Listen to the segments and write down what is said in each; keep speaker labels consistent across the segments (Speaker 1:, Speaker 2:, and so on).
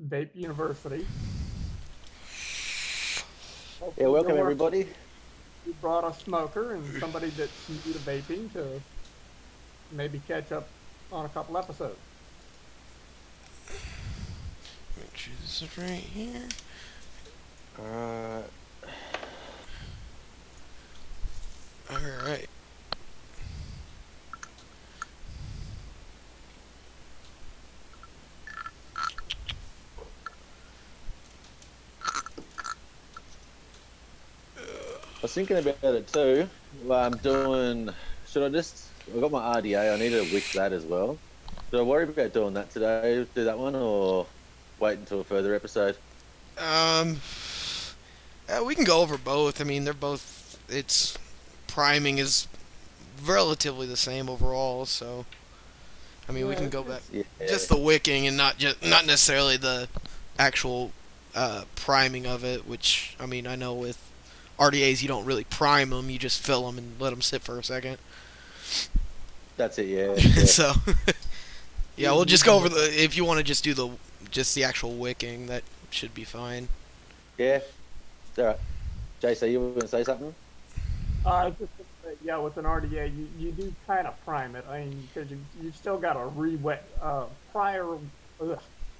Speaker 1: Vape University.
Speaker 2: Yeah,
Speaker 1: Hopefully,
Speaker 2: welcome everybody.
Speaker 1: you brought a smoker and somebody that's new to vaping to maybe catch up on a couple episodes.
Speaker 3: Make sure this is right here.
Speaker 2: Uh,
Speaker 3: Alright.
Speaker 2: I was thinking about it too. I'm doing. Should I just? I got my RDA. I need to wick that as well. Should I worry about doing that today? Do that one, or wait until a further episode?
Speaker 3: Um, we can go over both. I mean, they're both. It's priming is relatively the same overall, so I mean we
Speaker 1: Yeah,
Speaker 3: can go back
Speaker 2: Yeah,
Speaker 3: just the wicking and not necessarily the actual priming of it. Which I mean I know with RDAs you don't really prime them, you just fill them and let them sit for a second.
Speaker 2: that's it. Yeah, yeah,
Speaker 3: So yeah, we'll just go over the if you want to just do the actual wicking that should be fine.
Speaker 2: yeah. All right. JC, you were going to say something?
Speaker 1: just yeah, with an RDA, you do kind of prime it. I mean, because you've still got to re-wet prior. Ugh,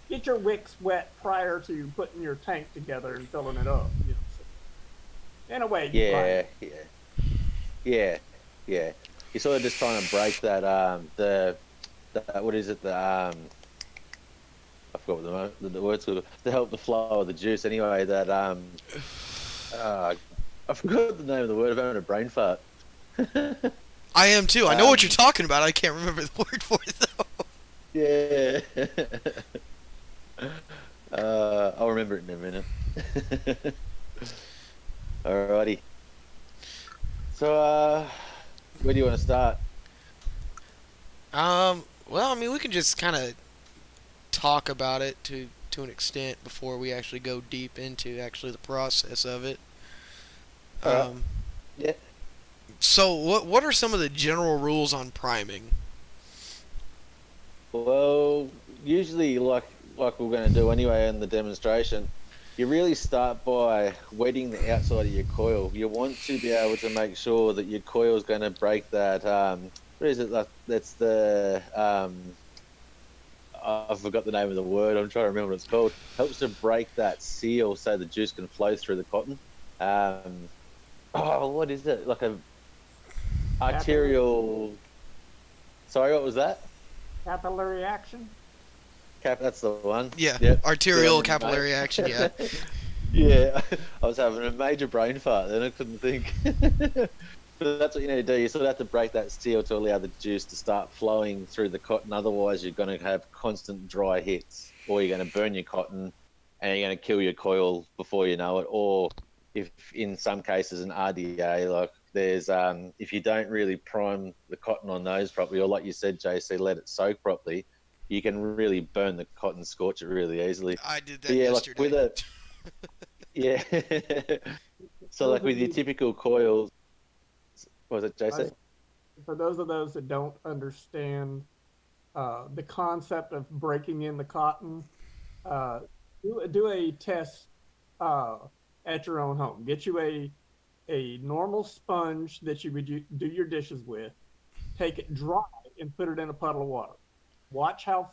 Speaker 1: get your wicks wet prior to putting your tank together and filling it up. So in a way, you prime
Speaker 2: Yeah,
Speaker 1: it.
Speaker 2: yeah, yeah, yeah. You're sort of just trying to break that the what is it I forgot what the words called to help the flow of the juice. Anyway, that uh, I forgot the name of the word. I'm having a brain fart.
Speaker 3: I am too. I know what you're
Speaker 2: um,
Speaker 3: talking about. I can't remember the word for it though.
Speaker 2: yeah. I'll remember it in a minute. Alrighty. So, where do you want to start?
Speaker 3: Well, I mean, we can just kind of talk about it to an extent before we actually go deep into actually the process of it.
Speaker 2: All right.
Speaker 3: Um,
Speaker 2: Yeah.
Speaker 3: so what are some of the general rules on priming?
Speaker 2: Well, usually, like we're going to do anyway in the demonstration, you really start by wetting the outside of your coil. You want to be able to make sure that your coil is going to break that. What is it? That's the I forgot the name of the word. I'm trying to remember what it's called. Helps to break that seal so the juice can flow through the cotton. Um, oh, what is it? Like a
Speaker 1: Capillary,
Speaker 2: arterial. Sorry, what was that?
Speaker 1: capillary action.
Speaker 2: Cap. That's the one.
Speaker 3: Yeah,
Speaker 2: Yep. Good on
Speaker 3: arterial
Speaker 2: you, mate.
Speaker 3: capillary action. Yeah,
Speaker 2: Yeah, I was having a major brain fart then. I couldn't think. But that's what you need to do. You sort of have to break that seal to allow the juice to start flowing through the cotton. Otherwise, you're going to have constant dry hits, or you're going to burn your cotton and you're going to kill your coil before you know it. Or if in some cases an RDA, like there's if you don't really prime the cotton on those properly, or like you said, JC, let it soak properly, you can really burn the cotton, scorch it really easily.
Speaker 3: I did
Speaker 2: But
Speaker 3: that
Speaker 2: yeah, like with
Speaker 3: yesterday.
Speaker 2: a yeah. So
Speaker 1: Those
Speaker 2: like
Speaker 1: of
Speaker 2: with your
Speaker 1: you,
Speaker 2: typical coils, what was it, JC?
Speaker 1: as for those of those that don't understand the concept of breaking in the cotton, uh, do a test uh, at your own home. Get you a normal sponge that you would do your dishes with. Take it dry and put it in a puddle of water. Watch how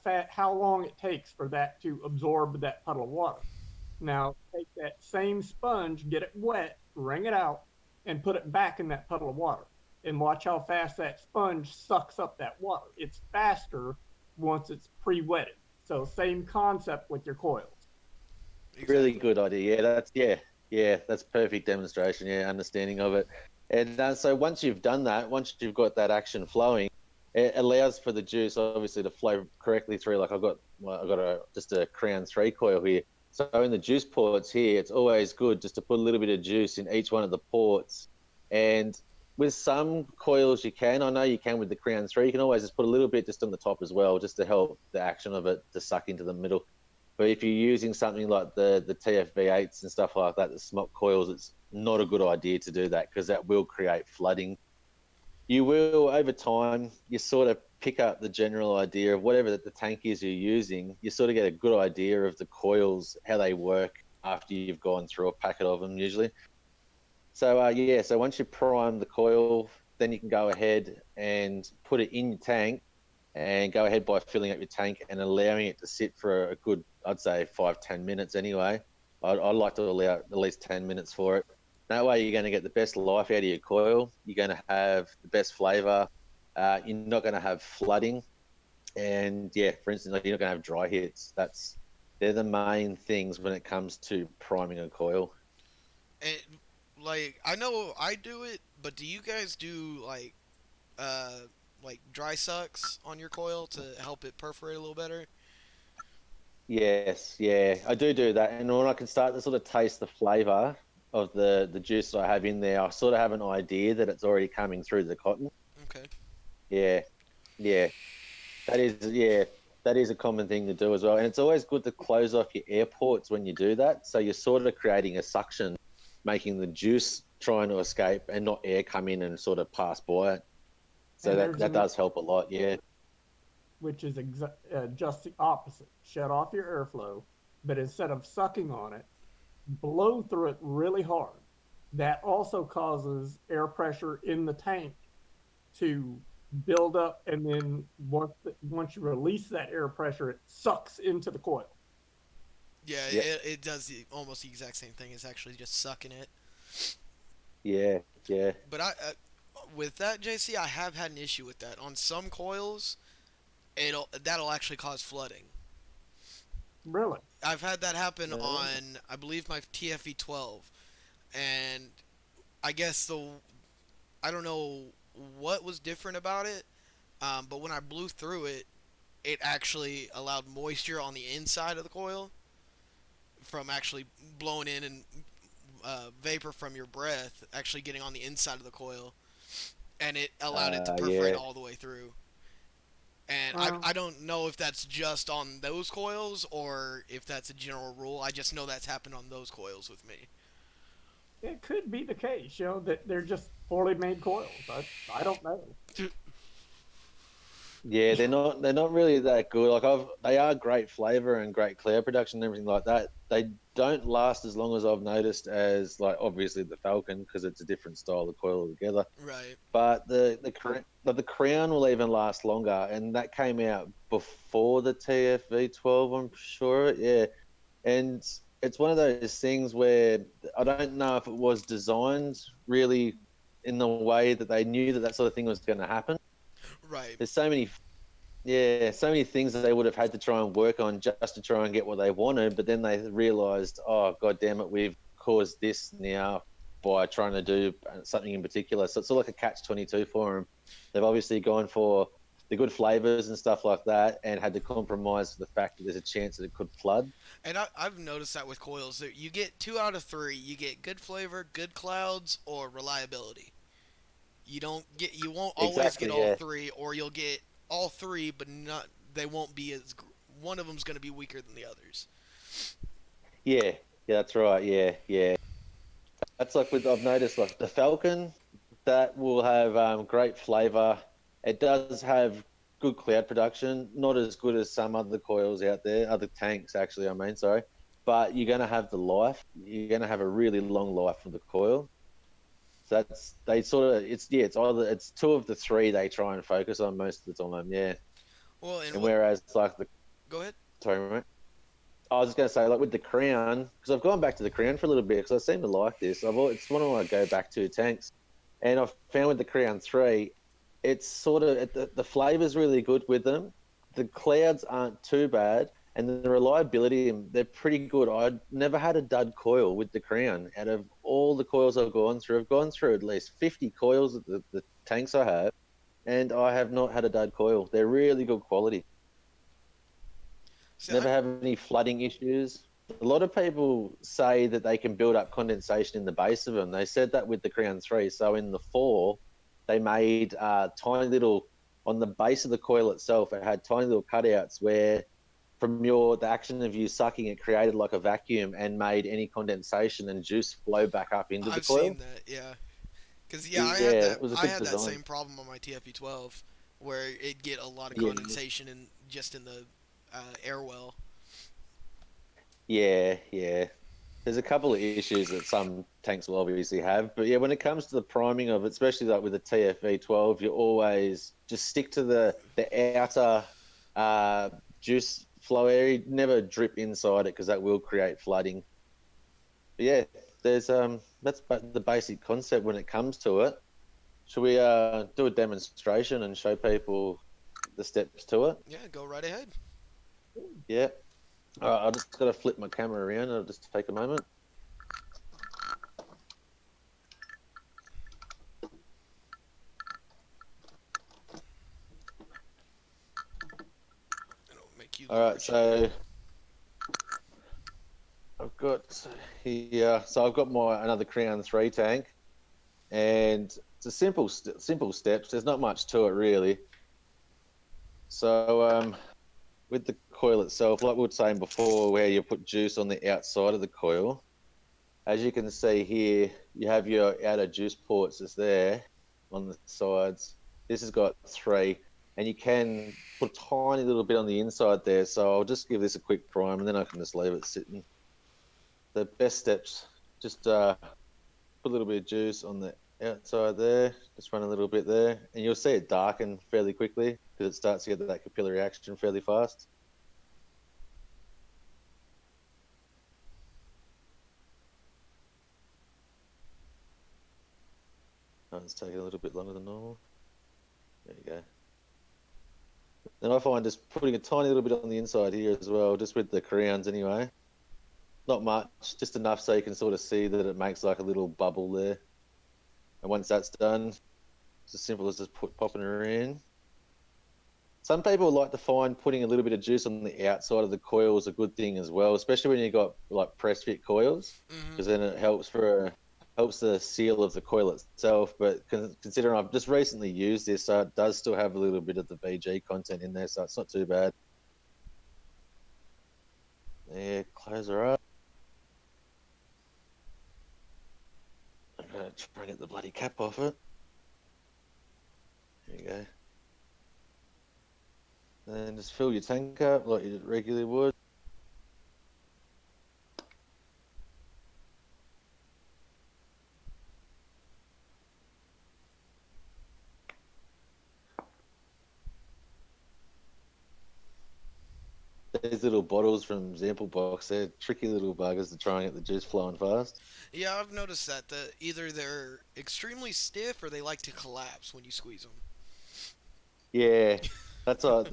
Speaker 1: long it takes for that to absorb that puddle of water. Now take that same sponge, get it wet, wring it out, and put it back in that puddle of water. And watch how fast that sponge sucks up that water. It's faster once it's pre-wetted. So same concept with your coils.
Speaker 2: Really
Speaker 3: Exactly.
Speaker 2: good idea. Yeah, yeah, that's perfect demonstration. Yeah, understanding of it. And so once you've done that, once you've got that action flowing, it allows for the juice obviously to flow correctly through. Like I've got just a Crown 3 coil here. So in the juice ports here, it's always good just to put a little bit of juice in each one of the ports. And with some coils you can, I know you can with the Crown 3, you can always just put a little bit just on the top as well, just to help the action of it to suck into the middle. But if you're using something like the TFV8s and stuff like that, the smoke coils, it's not a good idea to do that because that will create flooding. You will over time, you sort of pick up the general idea of whatever the tank is you're using, you sort of get a good idea of the coils, how they work after you've gone through a packet of them usually. So yeah, so once you prime the coil, then you can go ahead and put it in your tank and go ahead by filling up your tank and allowing it to sit for a good, I'd say 5-10 minutes anyway. I like to allow at least 10 minutes for it. That way you're going to get the best life out of your coil. You're going to have the best flavor. You're not going to have flooding. And yeah, for instance, like, you're not going to have dry hits. They're the main things when it comes to priming a coil.
Speaker 3: And like I know I do it, but do you guys do uh like dry sucks on your coil to help it perforate a little better?
Speaker 2: Yes, yeah, I do that. And when I can start to sort of taste the flavor of the juice that I have in there, I sort of have an idea that it's already coming through the cotton.
Speaker 3: Okay.
Speaker 2: Yeah, yeah, that is a common thing to do as well. And it's always good to close off your air ports when you do that. So you're sort of creating a suction, making the juice trying to escape and not air come in and sort of pass by it. So
Speaker 1: And
Speaker 2: that
Speaker 1: there's
Speaker 2: that
Speaker 1: an
Speaker 2: does help a lot. Yeah,
Speaker 1: which is just the opposite. Shut off your airflow, but instead of sucking on it, blow through it really hard. That also causes air pressure in the tank to build up, and then once you release that air pressure, it sucks into the coil.
Speaker 3: Yeah,
Speaker 2: yeah,
Speaker 3: it does almost the exact same thing. It's actually just sucking it.
Speaker 2: yeah, yeah.
Speaker 3: But with that JC, I have had an issue with that. On some coils, that'll actually cause flooding.
Speaker 1: Really?
Speaker 3: I've had that happen
Speaker 2: Uh,
Speaker 3: on, I believe, my TFE 12, and I guess I don't know what was different about it, but when I blew through it, it actually allowed moisture on the inside of the coil from actually blowing in, and vapor from your breath actually getting on the inside of the coil, and it allowed it to perforate
Speaker 2: yeah.
Speaker 3: all the way through. And
Speaker 1: Well,
Speaker 3: I don't know if that's just on those coils or if that's a general rule. I just know that's happened on those coils with me.
Speaker 1: it could be the case, that they're just poorly made coils. I don't know.
Speaker 2: Yeah, they're not really that good. They are great flavor and great cloud production and everything like that. They don't last as long as I've noticed as like obviously the Falcon because it's a different style of coil altogether.
Speaker 3: Right.
Speaker 2: But the Crown will even last longer, and that came out before the TFV 12, I'm sure. Yeah, and it's one of those things where I don't know if it was designed really in the way that they knew that sort of thing was going to happen.
Speaker 3: Right.
Speaker 2: There's so many things that they would have had to try and work on just to try and get what they wanted, but then they realized, oh god damn it, we've caused this now by trying to do something in particular. So it's sort of like a catch-22 for them. They've obviously gone for the good flavors and stuff like that, and had to compromise the fact that there's a chance that it could flood.
Speaker 3: And I've noticed that with coils, that you get 2 out of 3. You get good flavor, good clouds, or reliability. You won't always get
Speaker 2: Exactly.
Speaker 3: all
Speaker 2: Yeah.
Speaker 3: three, or you'll get all three, but not they won't be as. One of them's going to be weaker than the others.
Speaker 2: Yeah. Yeah. That's right. Yeah. Yeah. That's like with I've noticed like the Falcon that will have great flavor. It does have good cloud production, not as good as some other coils out there, other tanks actually. I mean, sorry, but you're going to have the life. You're going to have a really long life from the coil. So that's they sort of it's two of the three they try and focus on most of the time. Yeah,
Speaker 3: Well, and
Speaker 2: and
Speaker 3: what?
Speaker 2: whereas like the
Speaker 3: Go ahead.
Speaker 2: sorry, mate. I was just going to say, like with the Crown, because I've gone back to the Crown for a little bit because I seem to like this. It's one of my go back to tanks, and I've found with the Crown 3, it's sort of the flavor's really good with them. The clouds aren't too bad, and the reliability they're pretty good. I'd never had a dud coil with the Crown. Out of all the coils I've gone through at least 50 coils of the tanks I have, and I have not had a dud coil. They're really good quality.
Speaker 3: See,
Speaker 2: Never
Speaker 3: I've
Speaker 2: have any flooding issues. A lot of people say that they can build up condensation in the base of them. They said that with the Crown 3. So in the 4, they made tiny little, on the base of the coil itself, it had tiny little cutouts where from the action of you sucking, it created like a vacuum and made any condensation and juice flow back up into the
Speaker 3: I've
Speaker 2: coil.
Speaker 3: seen that. Yeah. Because
Speaker 2: Yeah, it was a
Speaker 3: I
Speaker 2: good
Speaker 3: had that
Speaker 2: design.
Speaker 3: same problem on my TFE 12. where it get a lot of
Speaker 2: Yeah,
Speaker 3: condensation in just in the air well.
Speaker 2: yeah. There's a couple of issues that some tanks will obviously have, but yeah, when it comes to the priming of it, especially like with the TFV12, you always just stick to the outer uh, juice flow area. Never drip inside it because that will create flooding. But yeah, there's that's the basic concept when it comes to it. Should we do a demonstration and show people the steps to it?
Speaker 3: Yeah, go right ahead.
Speaker 2: Yeah. All right, I just got to flip my camera around. It'll just take a moment.
Speaker 3: It'll make you
Speaker 2: All
Speaker 3: look
Speaker 2: right,
Speaker 3: richer.
Speaker 2: so I've got here. So I've got my another Crown 3 tank, and it's a simple steps. There's not much to it really. So with the coil itself, like we were saying before, where you put juice on the outside of the coil, as you can see here, you have your outer juice ports is there on the sides. This has got three, and you can put a tiny little bit on the inside there. So I'll just give this a quick prime, and then I can just leave it sitting. The best steps, just put a little bit of juice on the outside there, just run a little bit there, and you'll see it darken fairly quickly because it starts to get that capillary action fairly fast. Oh, it's taking a little bit longer than normal. There you go. Then I find just putting a tiny little bit on the inside here as well, just with the crowns anyway. Not much, just enough so you can sort of see that it makes like a little bubble there. And once that's done, it's as simple as just popping her in. Some people like to find putting a little bit of juice on the outside of the coil is a good thing as well, especially when you got like press fit coils,
Speaker 3: Hmm.
Speaker 2: because then it helps the seal of the coil itself. But considering I've just recently used this, so it does still have a little bit of the VG content in there, so it's not too bad. Yeah, close her up. I'm gonna try and get the bloody cap off it. There you go. And just fill your tank up like you regularly would. These little bottles from Sample Box, they're tricky little buggers to try and get the juice flowing fast.
Speaker 3: Yeah, I've noticed that either they're extremely stiff or they like to collapse when you squeeze them.
Speaker 2: Yeah, that's all.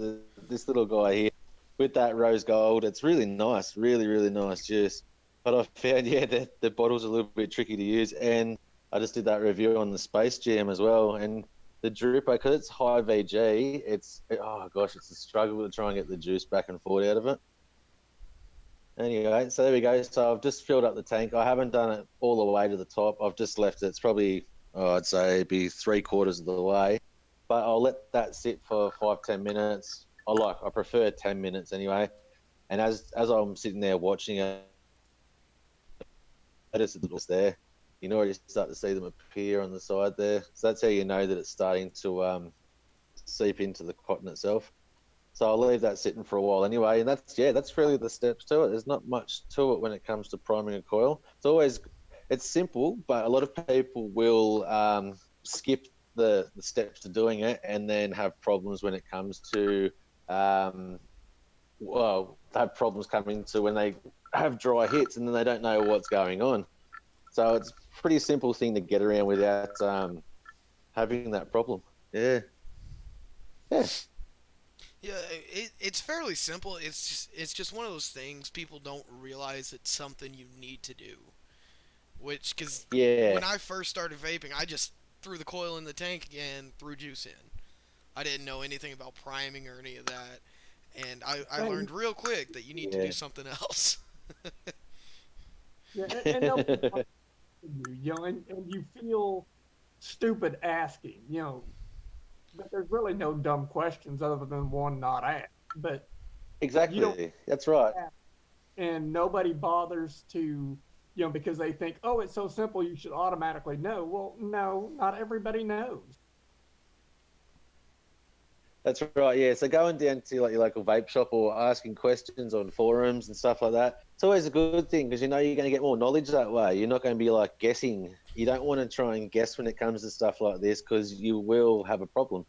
Speaker 2: This little guy here with that rose gold, it's really nice, really nice juice. But I found, yeah, the bottle's a little bit tricky to use, and I just did that review on the Space Jam as well, and the dripper because it's high VG, oh gosh, it's a struggle to try and get the juice back and forth out of it. Anyway, so there we go. So I've just filled up the tank. I haven't done it all the way to the top. I've just left it. It's probably, I'd say, it'd be 3/4 of the way. But I'll let that sit for 5, 10 minutes. I prefer 10 minutes anyway. And as I'm sitting there watching it, notice the little there. You can already start to see them appear on the side there. So that's how you know that it's starting to seep into the cotton itself. So I'll leave that sitting for a while anyway. And that's really the steps to it. There's not much to it when it comes to priming a coil. It's simple, but a lot of people will skip the steps to doing it and then have problems when it comes to, have problems coming to when they have dry hits and then they don't know what's going on. So it's a pretty simple thing to get around without having that problem. Yeah. Yeah.
Speaker 3: Yeah, it's fairly simple. It's just one of those things people don't realize it's something you need to do. Which, because
Speaker 2: Yeah.
Speaker 3: when I first started vaping, I just threw the coil in the tank and threw juice in. I didn't know anything about priming or any of that, and I
Speaker 1: And
Speaker 3: learned real quick that you need to do
Speaker 2: Yeah.
Speaker 3: something else.
Speaker 1: yeah, and nobody wants you, and you feel stupid asking, but there's really no dumb questions other than one not asked. But you don't
Speaker 2: Exactly. That's right.
Speaker 1: ask, and nobody bothers to, because they think, oh, it's so simple, you should automatically know. Well, no, not everybody knows.
Speaker 2: That's right. Yeah. So going down to like your local vape shop or asking questions on forums and stuff like that, it's always a good thing because you know you're going to get more knowledge that way. You're not going to be like guessing. You don't want to try and guess when it comes to stuff like this because you will have a problem.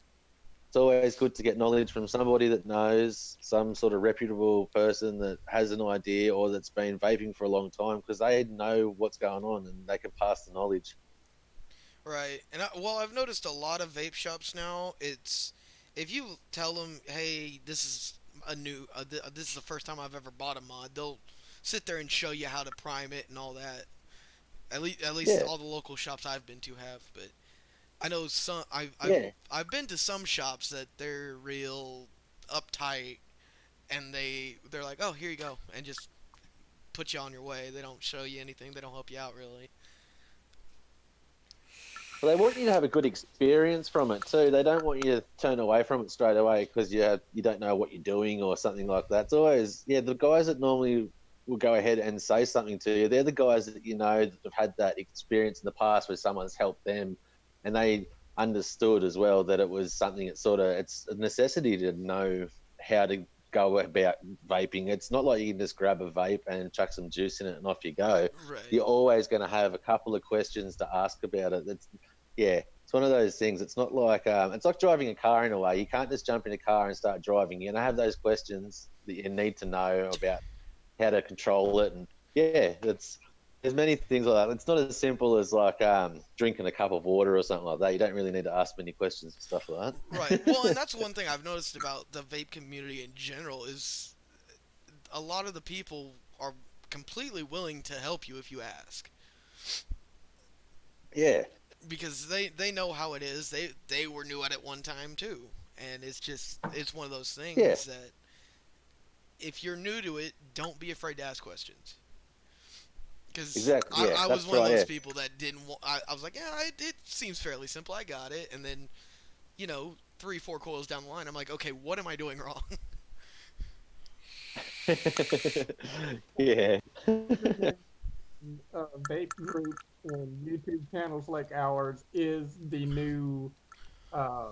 Speaker 2: It's always good to get knowledge from somebody that knows, some sort of reputable person that has an idea or that's been vaping for a long time because they know what's going on and they can pass the knowledge.
Speaker 3: Right. And well, I've noticed a lot of vape shops now. It's if you tell them, "Hey, this is this is the first time I've ever bought a mod," they'll sit there and show you how to prime it and all that. At least
Speaker 2: Yeah,
Speaker 3: all the local shops I've been to have, but I know some
Speaker 2: yeah.
Speaker 3: I've been to some shops that they're real uptight and they're like, "Oh, here you go," and just put you on your way. They don't show you anything. They don't help you out really.
Speaker 2: Well, they want you to have a good experience from it too. They don't want you to turn away from it straight away because you don't know what you're doing or something like that. It's always the guys that normally will go ahead and say something to you. They're the guys that you know that have had that experience in the past where someone's helped them, and they understood as well that it was something that sort of it's a necessity to know how to go about vaping. It's not like you can just grab a vape and chuck some juice in it and off you go.
Speaker 3: Right.
Speaker 2: You're always going to have a couple of questions to ask about it. Yeah, it's one of those things. It's like driving a car in a way. You can't just jump in a car and start driving. You're gonna have those questions that you need to know about how to control it, and yeah, it's there's many things like that. It's not as simple as like drinking a cup of water or something like that. You don't really need to ask many questions for stuff like
Speaker 3: Right. Well, and
Speaker 2: that.
Speaker 3: that's one thing I've noticed about the vape community in general is a lot of the people are completely willing to help you if you ask
Speaker 2: Yeah,
Speaker 3: because they know how it is. They were new at it one time too. And it's one of those
Speaker 2: yeah,
Speaker 3: things that if you're new to it, don't be afraid to ask questions. Because
Speaker 2: exactly. Yeah,
Speaker 3: I was
Speaker 2: that's
Speaker 3: one of
Speaker 2: right.
Speaker 3: those
Speaker 2: Yeah.
Speaker 3: people that didn't. I was like, yeah, it seems fairly simple. I got it. And then, 3, 4 coils down the line, I'm like, okay, what am I doing wrong?
Speaker 2: Yeah.
Speaker 1: Vape groups and YouTube channels like ours is the new uh,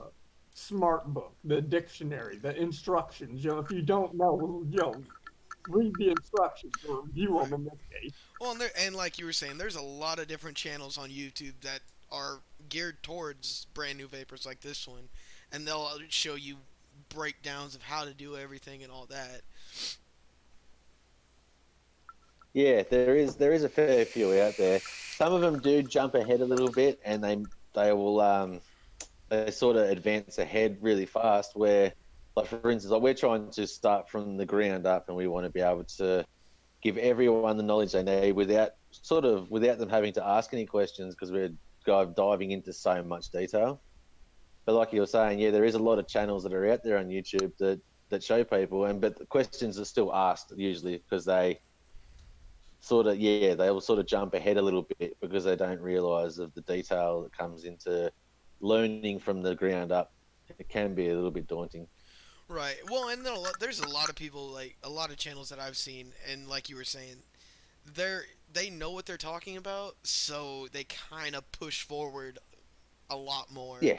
Speaker 1: smart book, the dictionary, the instructions. If you don't know, read the instructions or view them
Speaker 3: Right.
Speaker 1: in this case.
Speaker 3: Well, and like you were saying, there's a lot of different channels on YouTube that are geared towards brand new vapors like this one, and they'll show you breakdowns of how to do everything and all that.
Speaker 2: Yeah, there is a fair few out there. Some of them do jump ahead a little bit, and they will they sort of advance ahead really fast. Where, like for instance, like we're trying to start from the ground up, and we want to be able to give everyone the knowledge they need without them having to ask any questions because we're diving into so much detail. But like you were saying, yeah, there is a lot of channels that are out there on YouTube that show people, but the questions are still asked usually because they will sort of jump ahead a little bit because they don't realize of the detail that comes into learning from the ground up. It can be a little bit daunting.
Speaker 3: Right. Well, and there's a lot of people, like a lot of channels that I've seen, and like you were saying, they know what they're talking about, so they kind of push forward a lot more
Speaker 2: Yeah,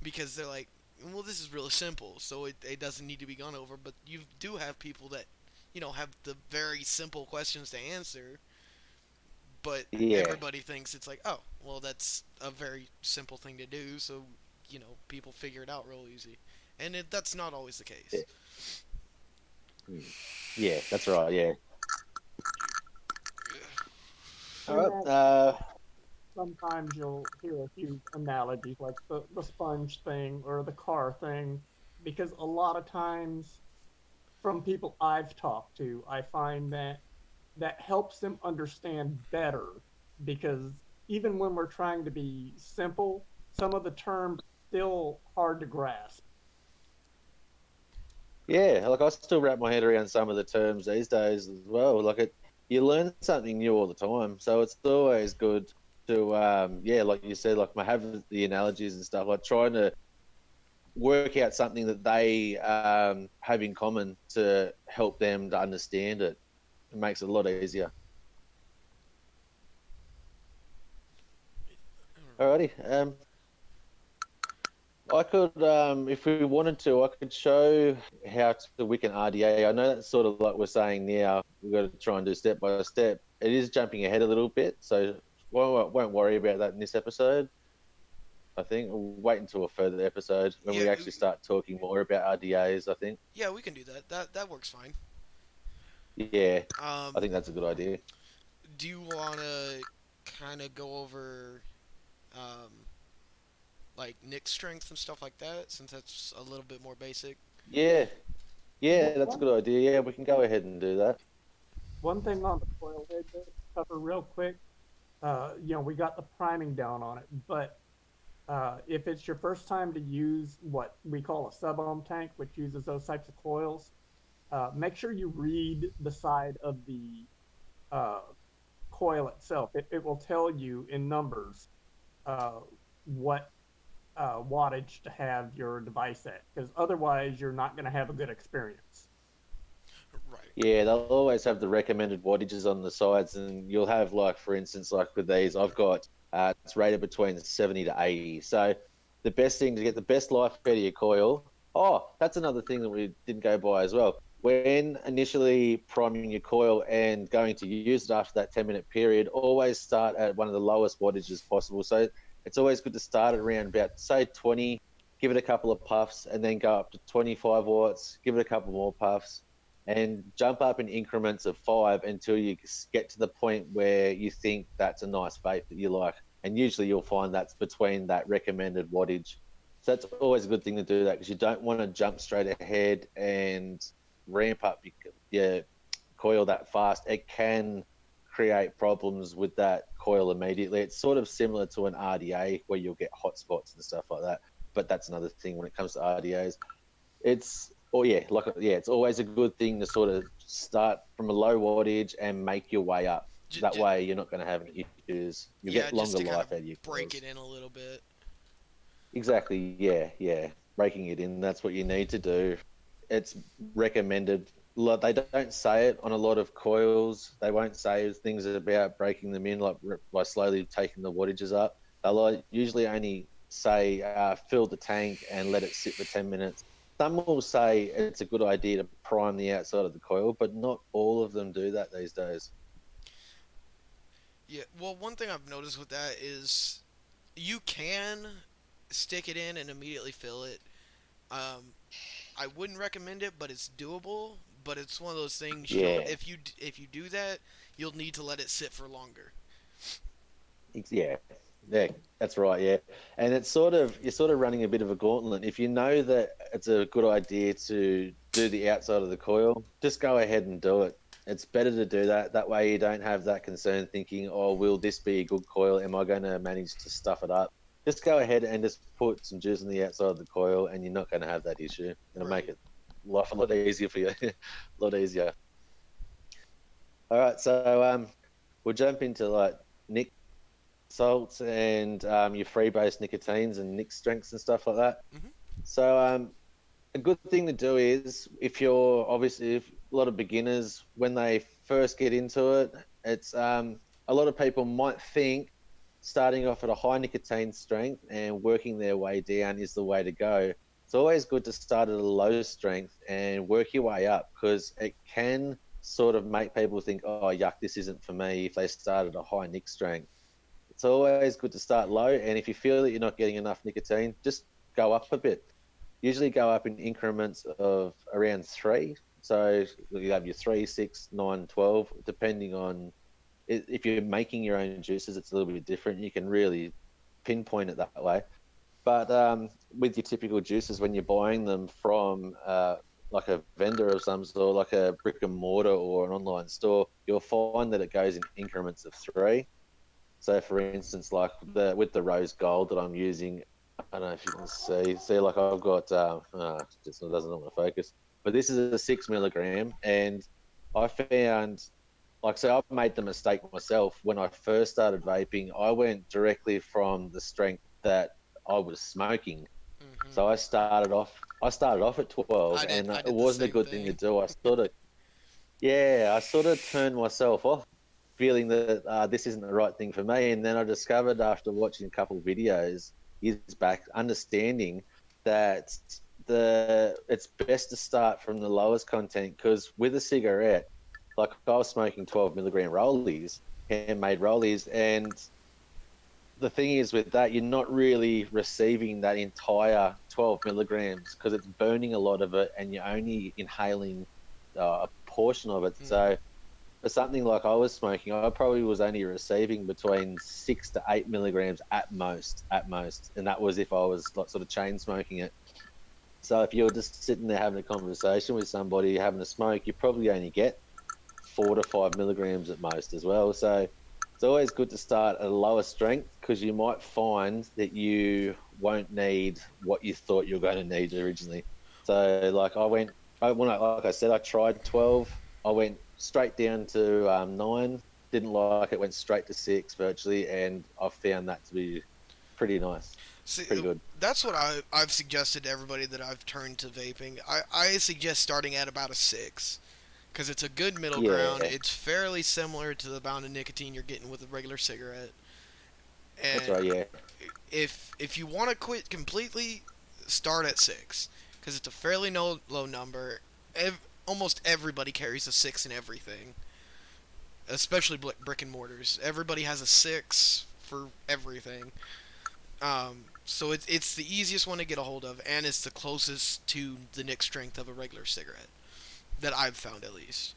Speaker 3: because they're like, well, this is really simple, so it doesn't need to be gone over. But you do have people that, have the very simple questions to answer, but
Speaker 2: yeah,
Speaker 3: everybody thinks it's like, oh, well, that's a very simple thing to do, so, people figure it out real easy. And that's not always the
Speaker 2: yeah,
Speaker 3: case.
Speaker 2: yeah. That's right. Yeah. All
Speaker 1: In
Speaker 2: right.
Speaker 1: that, sometimes you'll hear a few analogies like the sponge thing or the car thing, because a lot of times from people I've talked to, I find that helps them understand better because even when we're trying to be simple, some of the terms still hard to grasp.
Speaker 2: Yeah, like I still wrap my head around some of the terms these days as well. You learn something new all the time, so it's always good to, yeah, like you said, like I have the analogies and stuff, like trying to work out something that they have in common to help them to understand it. It makes it a lot easier. Alrighty. I could, if we wanted to, I could show how to wick an RDA. I know that's sort of like we're saying now. We've got to try and do step by step. It is jumping ahead a little bit, so won't worry about that in this episode. I think we'll wait until a further episode when
Speaker 3: Yeah,
Speaker 2: we actually start talking more about RDAs. I think,
Speaker 3: yeah, we can do that. That works fine.
Speaker 2: yeah, I
Speaker 3: Um,
Speaker 2: think that's a good idea.
Speaker 3: do you want to kind of go over um, like Nick strength and stuff like that, since that's a little bit more basic?
Speaker 2: Yeah, yeah, that's a
Speaker 1: One,
Speaker 2: good idea. Yeah, we can go ahead and do that.
Speaker 1: one thing on the coil head to cover real quick, we got the priming down on it, but if it's your first time to use what we call a sub-ohm tank, which uses those types of coils, make sure you read the side of the uh, coil itself. It will tell you in numbers uh, what wattage to have your device at, because otherwise you're not going to have a good experience.
Speaker 3: Right.
Speaker 2: Yeah, they'll always have the recommended wattages on the sides, and you'll have like, for instance, like with these, I've got it's rated between 70 to 80. So the best thing to get the best life out of your coil. Oh, that's another thing that we didn't go by as well. When initially priming your coil and going to use it after that 10-minute period, always start at one of the lowest wattages possible. So it's always good to start at around about say 20, give it a couple of puffs, and then go up to 25 watts, give it a couple more puffs and jump up in increments of 5 until you get to the point where you think that's a nice vape that you like. And usually you'll find that's between that recommended wattage. So that's always a good thing to do that because you don't want to jump straight ahead and ramp up your coil that fast. It can create problems with that coil immediately. It's sort of similar to an RDA where you'll get hot spots and stuff like that. But that's another thing when it comes to RDAs. It's always a good thing to sort of start from a low wattage and make your way up. That way, you're not going to have any issues. You
Speaker 3: Yeah,
Speaker 2: get
Speaker 3: just
Speaker 2: longer
Speaker 3: to kind of
Speaker 2: life out of your
Speaker 3: break it
Speaker 2: coils.
Speaker 3: in a little bit.
Speaker 2: Exactly. Yeah, yeah. Breaking it in. That's what you need to do. It's recommended. They don't say it on a lot of coils. They won't say things about breaking them in, like by slowly taking the wattages up. They'll usually only say fill the tank and let it sit for 10 minutes. Some will say it's a good idea to prime the outside of the coil, but not all of them do that these days.
Speaker 3: Yeah. Well, one thing I've noticed with that is you can stick it in and immediately fill it. Um, I wouldn't recommend it, but it's doable. But it's one of those things
Speaker 2: Yeah,
Speaker 3: if you do that, you'll need to let it sit for longer.
Speaker 2: yeah, yeah, that's right. Yeah, and it's sort of you're sort of running a bit of a gauntlet. If you know that it's a good idea to do the outside of the coil, just go ahead and do it. It's better to do that. That way, you don't have that concern thinking, "Oh, will this be a good coil? Am I going to manage to stuff it up?" Just go ahead and just put some juice on the outside of the coil, and you're not going to have that issue. It'll make
Speaker 3: Right.
Speaker 2: it life a lot easier for you, a lot easier. All right, so we'll jump into like Nick salts and your free base nicotines and nic strengths and stuff like that.
Speaker 3: Hmm.
Speaker 2: So a good thing to do is if a lot of beginners when they first get into it, it's a lot of people might think starting off at a high nicotine strength and working their way down is the way to go. It's always good to start at a low strength and work your way up because it can sort of make people think, oh, yuck, this isn't for me if they start at a high nic strength. It's always good to start low, and if you feel that you're not getting enough nicotine, just go up a bit. Usually go up in increments of around three. So you have your 3, 6, 9, 12, depending on if you're making your own juices, it's a little bit different. You can really pinpoint it that way. But with your typical juices, when you're buying them from like a vendor of some sort, like a brick and mortar or an online store, you'll find that it goes in increments of three. So, for instance, like with the rose gold that I'm using, I don't know if you can see like I've got just doesn't want to focus, but this is a 6 milligram, and I found like so I've made the mistake myself when I first started vaping. I went directly from the strength that I was smoking,
Speaker 3: Hmm.
Speaker 2: so I started off at 12, and
Speaker 3: I
Speaker 2: it
Speaker 3: did the
Speaker 2: wasn't a
Speaker 3: same
Speaker 2: good thing to
Speaker 3: thing.
Speaker 2: do. I sort of turned myself off feeling that this isn't the right thing for me. And then I discovered after watching a couple of videos years back, understanding. that it's best to start from the lowest content, because with a cigarette, like I was smoking 12 milligram rollies, handmade rollies, and the thing is with that, you're not really receiving that entire 12 milligrams because it's burning a lot of it and you're only inhaling a portion of it.
Speaker 3: Mm.
Speaker 2: So for something like I was smoking, I probably was only receiving between 6 to 8 milligrams at most, and that was if I was like sort of chain smoking it. So if you're just sitting there having a conversation with somebody having a smoke, you probably only get 4 to 5 milligrams at most as well. So it's always good to start at a lower strength, because you might find that you won't need what you thought you were going to need originally. So like like I said, I tried 12. I went straight down to 9. Didn't like it. Went straight to 6 virtually, and I found that to be pretty nice,
Speaker 3: See,
Speaker 2: pretty good.
Speaker 3: that's what I've suggested to everybody that I've turned to vaping. I suggest starting at about a 6 because it's a good middle ground.
Speaker 2: Yeah,
Speaker 3: It's fairly similar to the amount of nicotine you're getting with a regular cigarette.
Speaker 2: that's
Speaker 3: And
Speaker 2: right. Yeah,
Speaker 3: if you want to quit completely, start at 6 because it's a fairly low number. Almost everybody carries a 6 in everything, especially brick and mortars. Everybody has a 6 for everything. So it's the easiest one to get a hold of, and it's the closest to the nick strength of a regular cigarette that I've found, at least.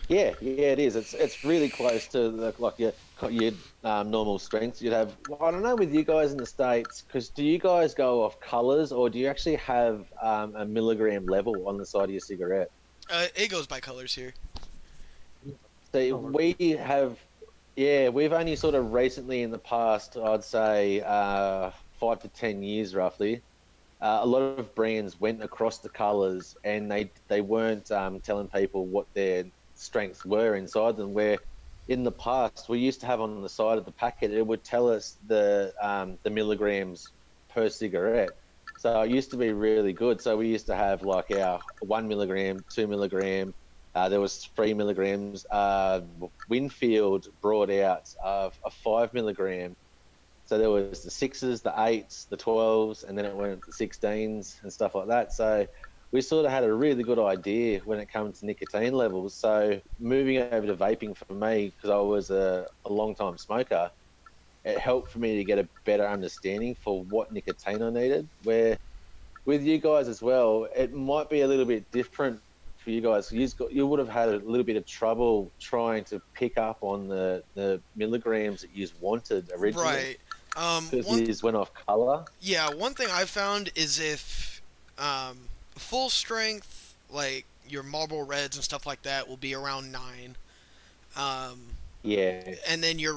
Speaker 2: yeah, it is. It's really close to your normal strengths. You'd have. Well, I don't know with you guys in the States, because do you guys go off colors, or do you actually have a milligram level on the side of your cigarette?
Speaker 3: It goes by colors here.
Speaker 2: So
Speaker 1: Color.
Speaker 2: we have, yeah, we've only sort of recently in the past, I'd say 5 to 10 years roughly, a lot of brands went across the colors, and they weren't telling people what their strengths were inside them. Where in the past we used to have on the side of the packet, it would tell us the milligrams per cigarette. So it used to be really good. So we used to have like our 1 milligram, 2 milligram. There was 3 milligrams. Winfield brought out a 5 milligram, so there was the 6s, the 8s, the 12s, and then it went to 16s and stuff like that. So we sort of had a really good idea when it comes to nicotine levels. So moving over to vaping for me, because I was a long time smoker, it helped for me to get a better understanding for what nicotine I needed. Where with you guys as well, it might be a little bit different for you guys. You would have had a little bit of trouble trying to pick up on the milligrams that you wanted originally,
Speaker 3: Right.
Speaker 2: because
Speaker 3: One.
Speaker 2: you just went off color.
Speaker 3: Yeah. One thing I've found is if full strength, like your Marlboro Reds and stuff like that, will be around 9. Um,
Speaker 2: Yeah,
Speaker 3: and then your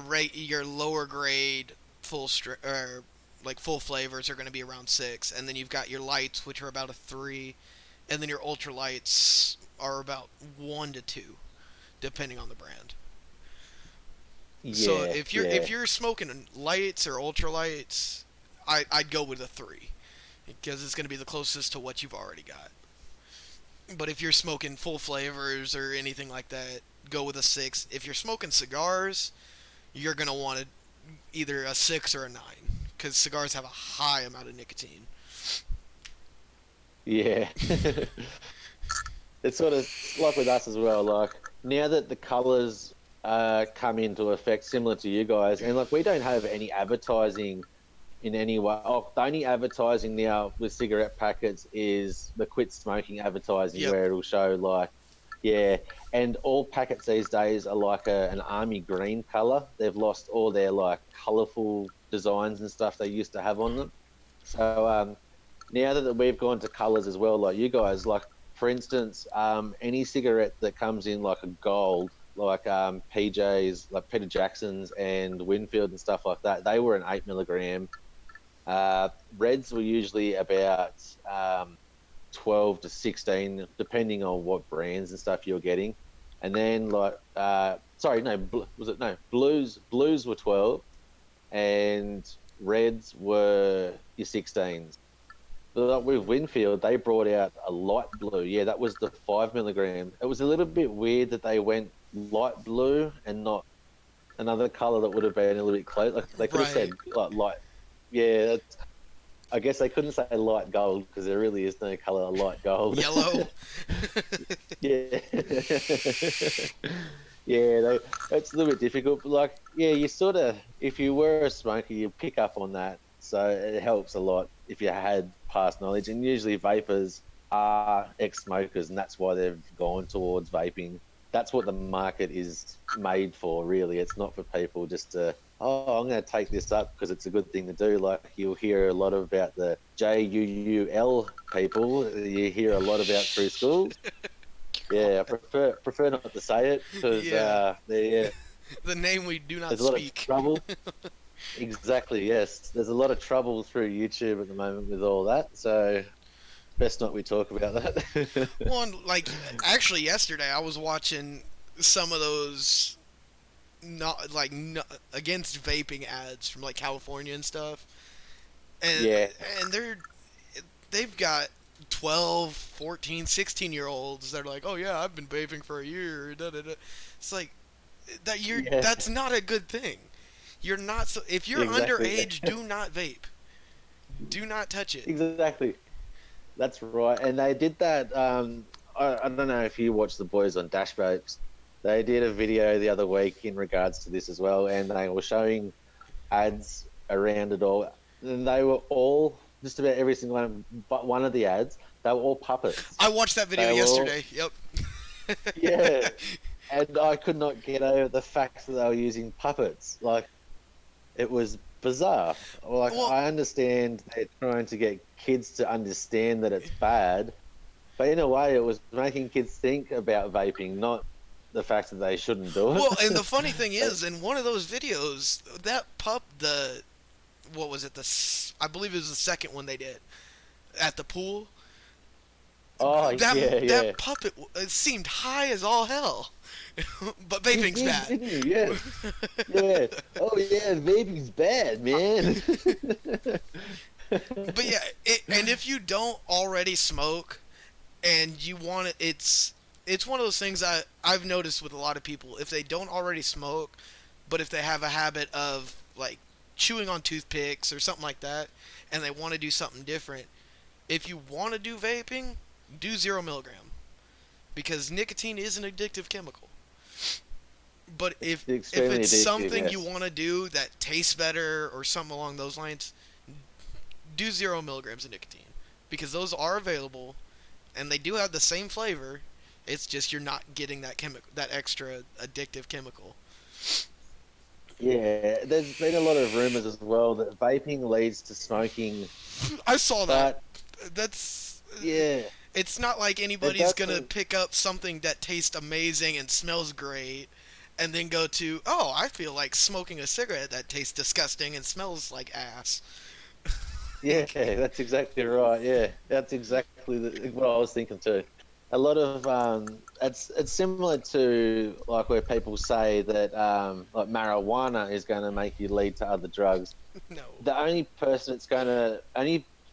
Speaker 3: lower grade or like full flavors are going to be around 6, and then you've got your lights, which are about a 3, and then your ultra lights are about 1 to 2, depending on the brand. So
Speaker 2: yeah,
Speaker 3: if
Speaker 2: yeah,
Speaker 3: you're smoking lights or ultra lights, I'd go with a 3 because it's going to be the closest to what you've already got. But if you're smoking full flavors or anything like that, go with a 6. If you're smoking cigars, you're going to want either a 6 or a 9 because cigars have a high amount of nicotine.
Speaker 2: yeah. It's sort of like with us as well. Like now that the colors come into effect, similar to you guys, and like we don't have any advertising in any way. Oh, the only advertising now with cigarette packets is the quit smoking advertising,
Speaker 3: Yep.
Speaker 2: where it'll show like, yeah, and all packets these days are like an army green color. They've lost all their like colorful designs and stuff they used to have on them. So now that we've gone to colors as well, like you guys, like for instance, any cigarette that comes in like a gold, like PJs, like Peter Jackson's and Winfield and stuff like that, they were an 8 milligram. Reds were usually about 12 to 16, depending on what brands and stuff you're getting. And then like, sorry, no, was it no blues were 12, and reds were your 16s. But with Winfield, they brought out a light blue. Yeah, that was the 5 milligram. It was a little bit weird that they went light blue and not another color that would have been a little bit close. Like they could have
Speaker 3: Right.
Speaker 2: said like light. Yeah, I guess they couldn't say light gold because there really is no color light gold.
Speaker 3: Yellow.
Speaker 2: Yeah. Yeah, it's a little bit difficult, but like, yeah, you sort of, if you were a smoker, you pick up on that. So it helps a lot if you had past knowledge. And usually vapors are ex-smokers, and that's why they've gone towards vaping. That's what the market is made for, really. It's not for people just to, oh, I'm going to take this up because it's a good thing to do. Like you'll hear a lot about the JUUL people. You hear a lot about through schools. Yeah, I prefer not to say it because
Speaker 3: Yeah.
Speaker 2: yeah,
Speaker 3: The name we do not
Speaker 2: there's a lot of
Speaker 3: speak.
Speaker 2: trouble. Exactly, yes. There's a lot of trouble through YouTube at the moment with all that, so best not we talk about that.
Speaker 3: One, like, actually, yesterday I was watching some of those not like no, against vaping ads from like California and stuff, and
Speaker 2: Yeah,
Speaker 3: and they've got 12, 14, 16 year olds that are like, oh yeah, I've been vaping for a year. Da, da, da. It's like
Speaker 2: yeah,
Speaker 3: that's not a good thing. You're not so, if you're
Speaker 2: exactly,
Speaker 3: underage, do not vape. Do not touch it.
Speaker 2: exactly. That's right. And they did that. I don't know if you watch the boys on Dash Vapes. They did a video the other week in regards to this as well, and they were showing ads around it all, and they were all just about every single one, but one of the ads, they were all puppets.
Speaker 3: I watched that video
Speaker 2: They were all,
Speaker 3: yesterday. Yep.
Speaker 2: yeah, and I could not get over the fact that they were using puppets. Like it was bizarre. Like
Speaker 3: Well,
Speaker 2: I understand they're trying to get kids to understand that it's bad, but in a way, it was making kids think about vaping, not the fact that they shouldn't do
Speaker 3: well, and the
Speaker 2: it.
Speaker 3: funny thing is, in one of those videos, that pup, the what was it? I believe it was the second one they did at the pool.
Speaker 2: Oh
Speaker 3: That
Speaker 2: yeah, yeah.
Speaker 3: that puppet it seemed high as all hell, but
Speaker 2: He
Speaker 3: vaping's
Speaker 2: did,
Speaker 3: bad.
Speaker 2: didn't he? Yeah, yeah. Oh yeah, vaping's bad, man.
Speaker 3: But yeah, and if you don't already smoke and you want it, it's one of those things I've noticed with a lot of people. If they don't already smoke, but if they have a habit of like chewing on toothpicks or something like that, and they want to do something different, if you want to do vaping, do 0 milligram because nicotine is an addictive chemical. But
Speaker 2: It's
Speaker 3: if
Speaker 2: extremely
Speaker 3: it's
Speaker 2: addictive.
Speaker 3: something you
Speaker 2: Yes.
Speaker 3: want to do that tastes better or something along those lines, do 0 milligrams of nicotine because those are available and they do have the same flavor. It's just you're not getting that chemical, that extra addictive chemical.
Speaker 2: Yeah, there's been a lot of rumors as well that vaping leads to smoking,
Speaker 3: I saw that.
Speaker 2: but
Speaker 3: That's
Speaker 2: yeah,
Speaker 3: it's not like
Speaker 2: it
Speaker 3: anybody's gonna
Speaker 2: doesn't.
Speaker 3: pick up something that tastes amazing and smells great and then go to, oh, I feel like smoking a cigarette that tastes disgusting and smells like ass.
Speaker 2: Yeah, that's exactly right. Yeah, that's exactly what I was thinking too. A lot of it's similar to like where people say that like marijuana is going to make you lead to other drugs.
Speaker 3: No.
Speaker 2: The only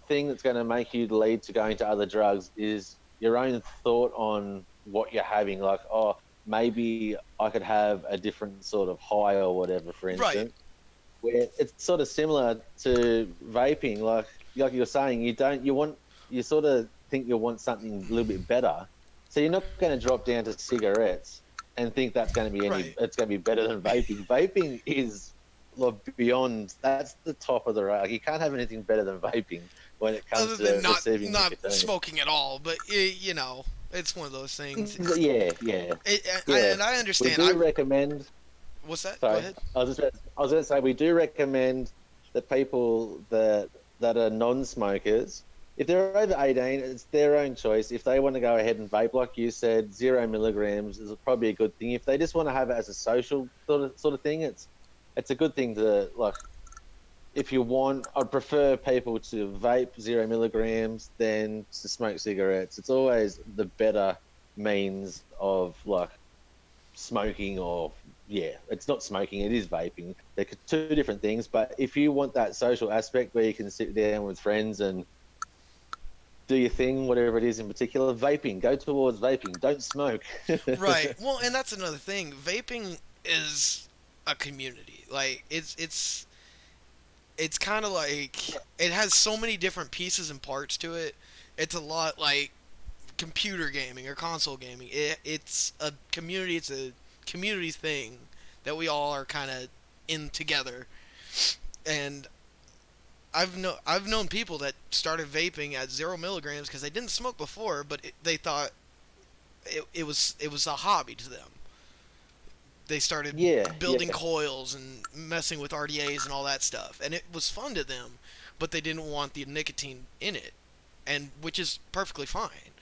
Speaker 2: thing that's going to make you lead to going to other drugs is your own thought on what you're having. Like, oh, maybe I could have a different sort of high or whatever, for
Speaker 3: Right.
Speaker 2: instance. Where it's sort of similar to vaping, like you're saying, you sort of think you want something a little bit better, so you're not going to drop down to cigarettes and think that's going to be
Speaker 3: Right.
Speaker 2: it's going to be better than vaping. Vaping is like beyond. That's the top of the rail. You can't have anything better than vaping when it
Speaker 3: Other
Speaker 2: comes
Speaker 3: than
Speaker 2: to receiving
Speaker 3: not
Speaker 2: nicotine.
Speaker 3: smoking at all, but you know, it's one of those things.
Speaker 2: Yeah, yeah, yeah.
Speaker 3: And I
Speaker 2: We
Speaker 3: understand.
Speaker 2: do recommend.
Speaker 3: What's that? Go
Speaker 2: Sorry,
Speaker 3: ahead.
Speaker 2: I was going to say we do recommend that people that are non-smokers, if they're over 18, it's their own choice. If they want to go ahead and vape, like you said, 0 milligrams is probably a good thing. If they just want to have it as a social sort of thing, it's a good thing to like. If you want, I'd prefer people to vape 0 milligrams than to smoke cigarettes. It's always the better means of like smoking or yeah, it's not smoking, it is vaping. They're two different things, but if you want that social aspect where you can sit down with friends and do your thing, whatever it is in particular, vaping, go towards vaping, don't smoke.
Speaker 3: Right. Well, and that's another thing. Vaping is a community. Like it's kind of like it has so many different pieces and parts to it. It's a lot like computer gaming or console gaming. It's a community. It's a community thing that we all are kind of in together. And I've known people that started vaping at 0 milligrams because they didn't smoke before, but they thought it was a hobby to them. They started
Speaker 2: Yeah,
Speaker 3: building
Speaker 2: yeah,
Speaker 3: coils and messing with RDAs and all that stuff, and it was fun to them, but they didn't want the nicotine in it, and which is perfectly fine.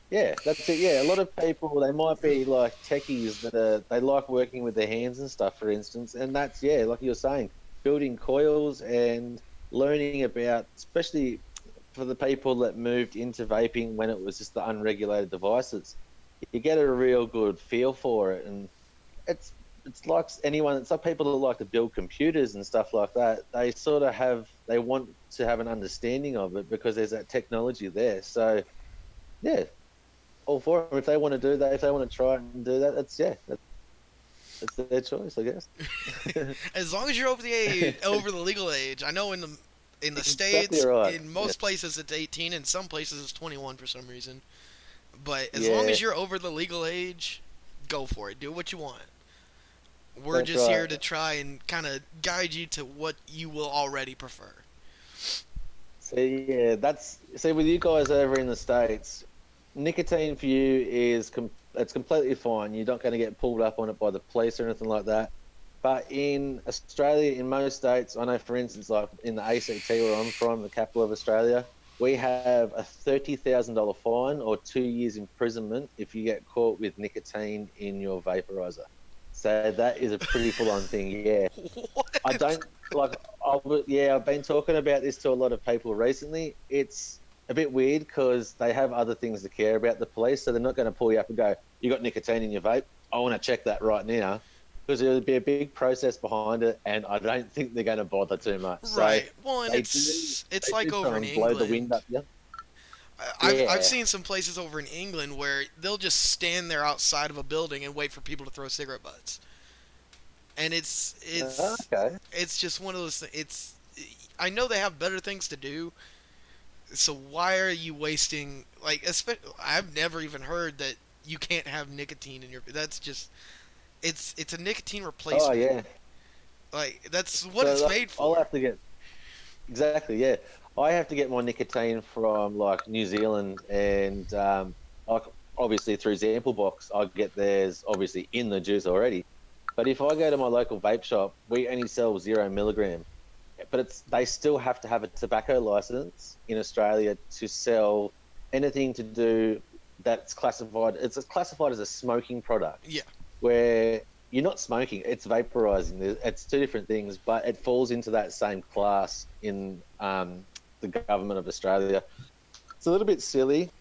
Speaker 2: yeah. That's it. Yeah, a lot of people they might be like techies that they like working with their hands and stuff, for instance, and that's yeah, like you were saying, building coils and learning about, especially for the people that moved into vaping when it was just the unregulated devices. You get a real good feel for it, and it's it's like anyone. It's like people that like to build computers and stuff like that. They sort of have they want to have an understanding of it because there's that technology there. So yeah, all for them. If they want to do that, if they want to try and do that, that's yeah, that's their choice, I guess.
Speaker 3: As long as you're over the age, over the legal age. I know in the
Speaker 2: Exactly
Speaker 3: states,
Speaker 2: right.
Speaker 3: in
Speaker 2: Yeah,
Speaker 3: most places it's 18, in some places it's 21 for some reason. But as long
Speaker 2: yeah,
Speaker 3: as you're over the legal age, go for it. Do what you want. We're
Speaker 2: that's
Speaker 3: just
Speaker 2: right.
Speaker 3: here to try and kind of guide you to what you will already prefer.
Speaker 2: So yeah, that's see with you guys over in the States, nicotine for you is it's completely fine. You're not going to get pulled up on it by the police or anything like that. But in Australia, in most states, I know for instance, like in the ACT where I'm from, the capital of Australia, we have a $30,000 fine or 2 years imprisonment if you get caught with nicotine in your vaporizer. So that is a pretty full on thing. Yeah. I
Speaker 3: What?
Speaker 2: don't like. Yeah, I've been talking about this to a lot of people recently. It's a bit weird because they have other things to care about the police, so they're not going to pull you up and go, "You got nicotine in your vape? I want to check that right now," because there'll be a big process behind it, and I don't think they're going to bother too much. So
Speaker 3: Right. Well, and
Speaker 2: they do.
Speaker 3: it's
Speaker 2: They
Speaker 3: like
Speaker 2: do
Speaker 3: over
Speaker 2: try
Speaker 3: in
Speaker 2: and blow the wind
Speaker 3: England.
Speaker 2: up. Yeah.
Speaker 3: I've
Speaker 2: Yeah.
Speaker 3: seen some places over in England where they'll just stand there outside of a building and wait for people to throw cigarette butts. And
Speaker 2: Okay.
Speaker 3: it's just one of those it's I know they have better things to do, so why are you wasting like I've never even heard that you can't have nicotine in your that's just it's a nicotine
Speaker 2: Oh
Speaker 3: replacement.
Speaker 2: yeah.
Speaker 3: Like that's what
Speaker 2: So
Speaker 3: it's
Speaker 2: like,
Speaker 3: made
Speaker 2: I'll
Speaker 3: for.
Speaker 2: have to get exactly, yeah. I have to get my nicotine from like New Zealand and like obviously through Sample Box, I get theirs obviously in the juice already. But if I go to my local vape shop, we only sell 0 milligram. But it's they still have to have a tobacco license in Australia to sell anything to do that's classified. It's classified as a smoking product
Speaker 3: Yeah.
Speaker 2: where you're not smoking, it's vaporizing. It's two different things, but it falls into that same class in the government of Australia. It's a little bit silly.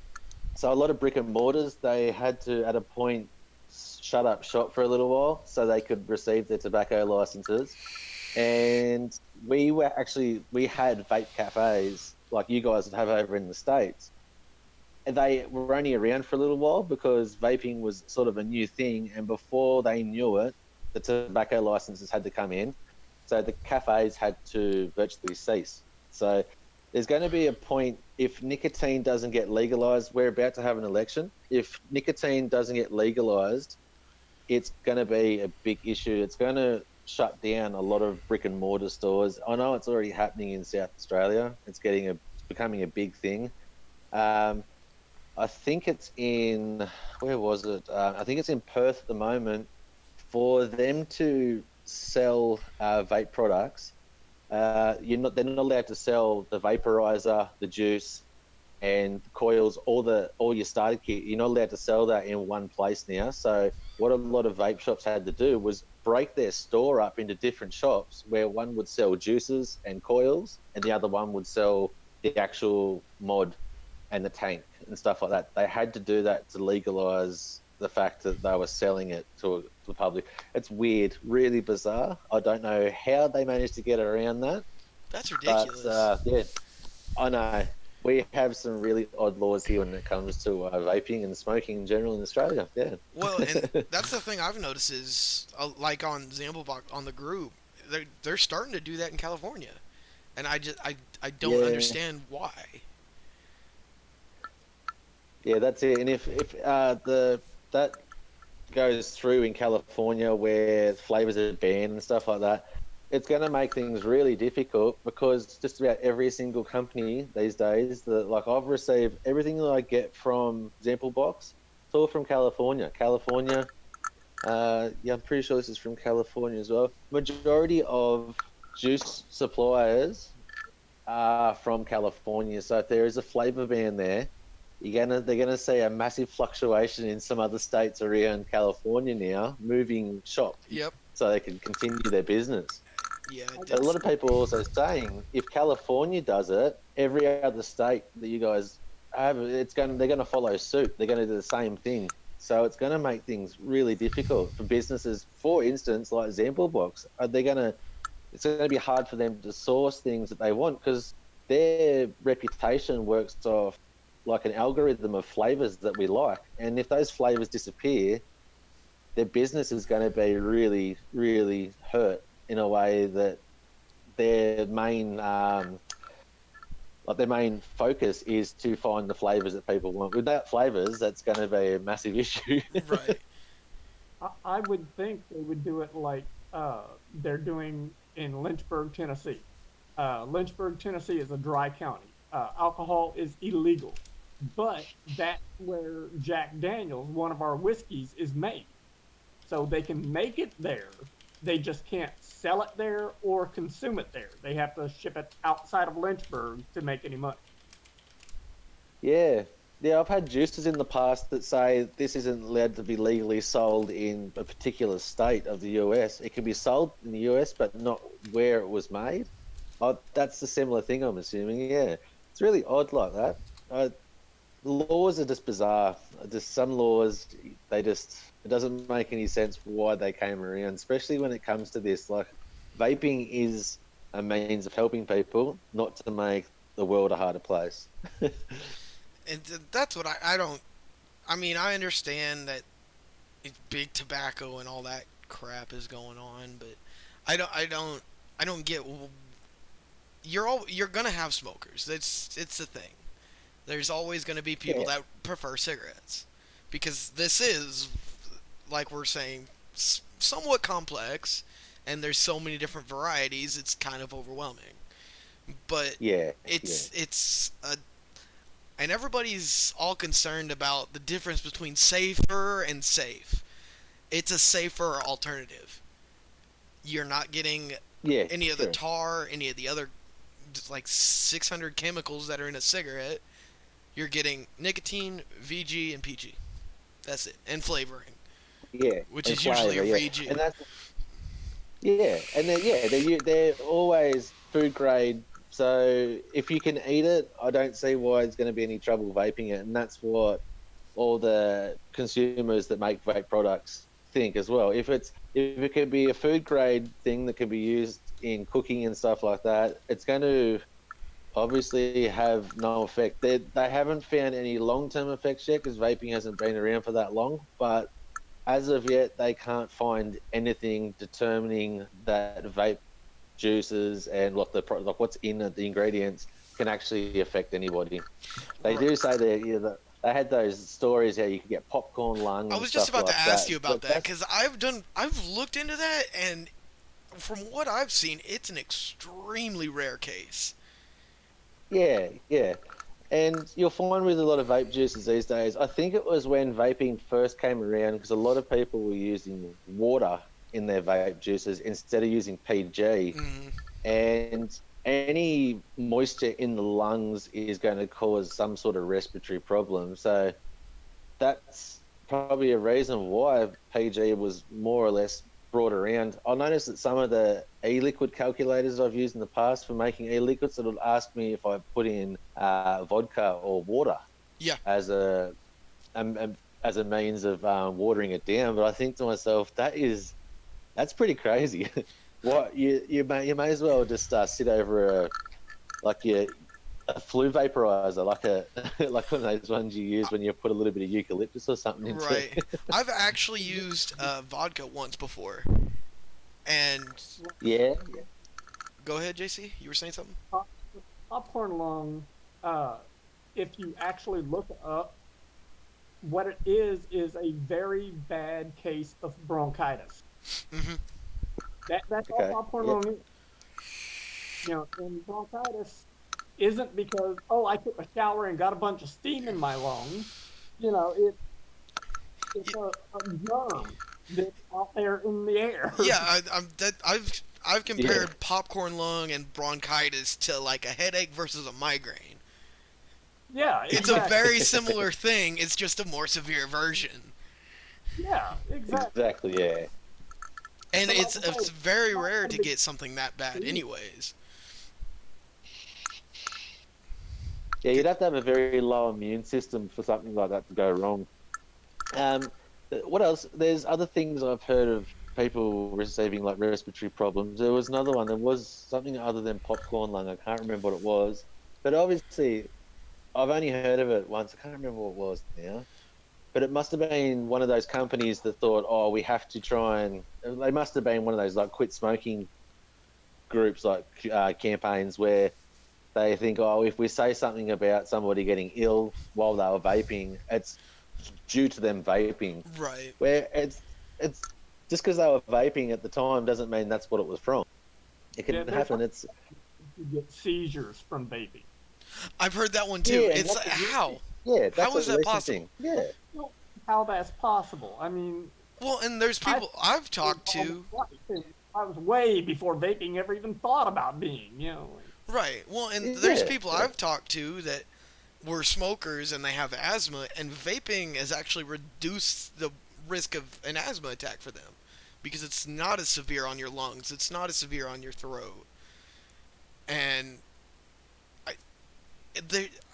Speaker 2: So a lot of brick and mortars, they had to, at a point, shut up shop for a little while so they could receive their tobacco licenses. And we had vape cafes like you guys have over in the States, they were only around for a little while because vaping was sort of a new thing. And before they knew it, the tobacco licenses had to come in. So the cafes had to virtually cease. So there's going to be a point if nicotine doesn't get legalized, we're about to have an election. If nicotine doesn't get legalized, it's going to be a big issue. It's going to shut down a lot of brick and mortar stores. I know it's already happening in South Australia. It's becoming a big thing. Um, I think it's in where was it? I think it's in Perth at the moment. For them to sell vape products, they're not allowed to sell the vaporizer, the juice, and the coils, all your starter kit. You're not allowed to sell that in one place now. So what a lot of vape shops had to do was break their store up into different shops where one would sell juices and coils, and the other one would sell the actual mod and the tank and stuff like that. They had to do that to legalize the fact that they were selling it to the public. It's weird, really bizarre. I don't know how they managed to get around that,
Speaker 3: That's
Speaker 2: but
Speaker 3: ridiculous.
Speaker 2: yeah, I know. We have some really odd laws here when it comes to vaping and smoking in general in Australia. Yeah.
Speaker 3: Well, and that's the thing I've noticed is like on Zamblebach on the group, they're starting to do that in California, and I don't
Speaker 2: Yeah,
Speaker 3: understand why.
Speaker 2: yeah, that's it. And if the that goes through in California where flavors are banned and stuff like that, it's going to make things really difficult because just about every single company these days, like I've received everything that I get from Example Box, it's all from California. California, yeah, I'm pretty sure this is from California as well. Majority of juice suppliers from California. So if there is a flavor ban there, they're gonna see a massive fluctuation in some other states around California now, moving shop
Speaker 3: Yep.
Speaker 2: so they can continue their business.
Speaker 3: Yeah.
Speaker 2: But a lot
Speaker 3: It's
Speaker 2: of people are also saying if California does it, every other state that you guys have, they're gonna follow suit. They're gonna do the same thing. So it's going to make things really difficult for businesses. For instance, like Example Box, it's going to be hard for them to source things that they want because their reputation works off like an algorithm of flavors that we like. And if those flavors disappear, their business is going to be really, really hurt in a way that their main, their main focus is to find the flavors that people want. Without flavors, that's going to be a massive issue.
Speaker 3: right.
Speaker 1: I would think they would do it like they're doing in Lynchburg, Tennessee. Lynchburg, Tennessee is a dry county. Alcohol is illegal, but that's where Jack Daniels, one of our whiskeys, is made. So they can make it there. They just can't sell it there or consume it there. They have to ship it outside of Lynchburg to make any money.
Speaker 2: Yeah. Yeah, I've had juicers in the past that say this isn't allowed to be legally sold in a particular state of the US. It can be sold in the US, but not where it was made. Oh, that's the similar thing, I'm assuming. Yeah. It's really odd like that. The laws are just bizarre. Just some laws, it doesn't make any sense why they came around, especially when it comes to this. Like, vaping is a means of helping people, not to make the world a harder place.
Speaker 3: And that's what I don't. I mean, I understand that big tobacco and all that crap is going on, but I don't get. You're gonna have smokers. It's the thing. There's always gonna be people
Speaker 2: Yeah.
Speaker 3: that prefer cigarettes because this is, like we're saying, somewhat complex, and there's so many different varieties. It's kind of overwhelming, but
Speaker 2: Yeah, yeah,
Speaker 3: it's a and everybody's all concerned about the difference between safer and safe. It's a safer alternative. You're not getting
Speaker 2: yeah,
Speaker 3: any of the
Speaker 2: true.
Speaker 3: tar, any of the other like 600 chemicals that are in a cigarette. You're getting nicotine, VG, and PG. That's it, and flavoring,
Speaker 2: Yeah,
Speaker 3: which
Speaker 2: and
Speaker 3: is usually a
Speaker 2: flavor, yeah,
Speaker 3: VG.
Speaker 2: and that's yeah, and they're always food grade. So if you can eat it, I don't see why there's going to be any trouble vaping it, and that's what all the consumers that make vape products think as well. If it could be a food grade thing that can be used in cooking and stuff like that, it's going to obviously have no effect. They haven't found any long term effects yet because vaping hasn't been around for that long. But as of yet, they can't find anything determining that vape juices and like what's in the ingredients can actually affect anybody. They
Speaker 3: Right.
Speaker 2: do say that they had those stories how you could get popcorn lung
Speaker 3: I
Speaker 2: and
Speaker 3: was just
Speaker 2: stuff
Speaker 3: about to
Speaker 2: like
Speaker 3: ask
Speaker 2: that.
Speaker 3: you about
Speaker 2: But
Speaker 3: that
Speaker 2: that's
Speaker 3: because I've looked into that, and from what I've seen, it's an extremely rare case.
Speaker 2: yeah, yeah. And you'll find with a lot of vape juices these days, I think it was when vaping first came around because a lot of people were using water in their vape juices instead of using PG.
Speaker 3: Mm,
Speaker 2: And any moisture in the lungs is going to cause some sort of respiratory problem. So that's probably a reason why PG was more or less brought around. I noticed that some of the e-liquid calculators I've used in the past for making e-liquids, it'll ask me if I put in vodka or water
Speaker 3: yeah,
Speaker 2: as as a means of watering it down. But I think to myself, that's pretty crazy. What you may as well just sit over like your a flue vaporizer, like a like one of those ones you use when you put a little bit of eucalyptus or something into
Speaker 3: right.
Speaker 2: it.
Speaker 3: I've actually used vodka once before. And
Speaker 2: Yeah.
Speaker 3: go ahead, JC. You were saying something.
Speaker 1: Pop- Popcorn lung, uh, if you actually look up what it is a very bad case of bronchitis.
Speaker 3: Hmm.
Speaker 1: That's all
Speaker 2: Okay.
Speaker 1: popcorn
Speaker 2: Yeah.
Speaker 1: lung is. And bronchitis isn't because, oh, I took a shower and got a bunch of steam in my lungs. It's a germ that's out there in the air.
Speaker 3: Yeah, I've
Speaker 2: Yeah.
Speaker 3: compared popcorn lung and bronchitis to like a headache versus a migraine.
Speaker 1: Yeah,
Speaker 3: It's a
Speaker 1: exactly.
Speaker 3: very similar thing. It's just a more severe version,
Speaker 1: Yeah, exactly.
Speaker 2: Exactly. Yeah.
Speaker 3: and
Speaker 1: But like
Speaker 3: it's
Speaker 1: I say,
Speaker 3: it's
Speaker 1: it's
Speaker 3: very
Speaker 1: not
Speaker 3: rare to
Speaker 1: something
Speaker 3: get something that bad,
Speaker 1: to
Speaker 3: anyways.
Speaker 2: Yeah. You'd have to have a very low immune system for something like that to go wrong. Um, what else? There's other things I've heard of people receiving like respiratory problems. There was another one. There was something other than popcorn lung. I can't remember what it was, but obviously I've only heard of it once. I can't remember what it was now. But it must have been one of those companies that thought, oh, we have to try and. They must have been one of those like quit smoking groups, like campaigns where they think, oh, if we say something about somebody getting ill while they were vaping, it's due to them vaping.
Speaker 3: Right.
Speaker 2: Where it's just because they were vaping at the time doesn't mean that's what it was from. It
Speaker 1: Yeah,
Speaker 2: can
Speaker 1: there's
Speaker 2: happen.
Speaker 1: some
Speaker 2: It's
Speaker 1: who get seizures from vaping.
Speaker 3: I've heard that one too.
Speaker 2: yeah, and
Speaker 3: It's
Speaker 2: that's
Speaker 3: like,
Speaker 2: a
Speaker 3: how?
Speaker 2: that's
Speaker 3: How
Speaker 2: a
Speaker 3: is that
Speaker 2: recent
Speaker 3: possible?
Speaker 2: thing. Yeah,
Speaker 1: You know how that's possible. I mean,
Speaker 3: Well, and there's
Speaker 1: I've
Speaker 3: people I've
Speaker 1: lived
Speaker 3: talked
Speaker 1: all
Speaker 3: to.
Speaker 1: my life, and I was way before vaping ever even thought about being.
Speaker 3: Right. Well, and there's
Speaker 2: yeah,
Speaker 3: people
Speaker 2: yeah,
Speaker 3: I've talked to that were smokers and they have asthma, and vaping has actually reduced the risk of an asthma attack for them because it's not as severe on your lungs, it's not as severe on your throat, and I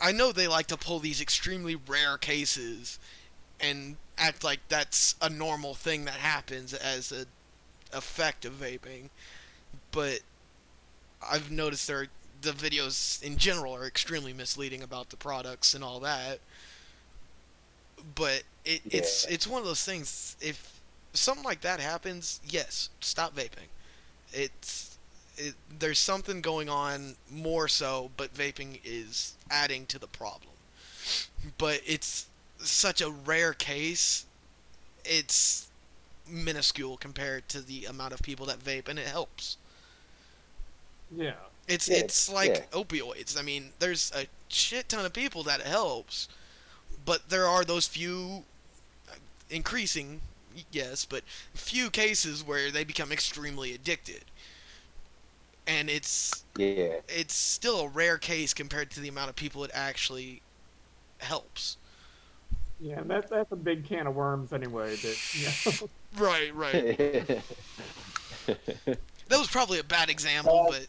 Speaker 3: I know they like to pull these extremely rare cases and act like that's a normal thing that happens as a effect of vaping, but I've noticed the videos in general are extremely misleading about the products and all that. But
Speaker 2: yeah,
Speaker 3: it's one of those things. If something like that happens, yes, stop vaping. It's there's something going on more so, but vaping is adding to the problem. But it's such a rare case. It's minuscule compared to the amount of people that vape, and it helps.
Speaker 1: Yeah,
Speaker 2: yeah,
Speaker 3: It's
Speaker 2: yeah,
Speaker 3: like opioids. I mean, there's a shit ton of people that it helps, but there are those few increasing, yes, but few cases where they become extremely addicted, and
Speaker 2: yeah,
Speaker 3: it's still a rare case compared to the amount of people it actually helps.
Speaker 1: yeah, and that's a big can of worms anyway. That
Speaker 3: Right, right.
Speaker 2: yeah.
Speaker 3: That was probably a bad example,
Speaker 2: No,
Speaker 3: but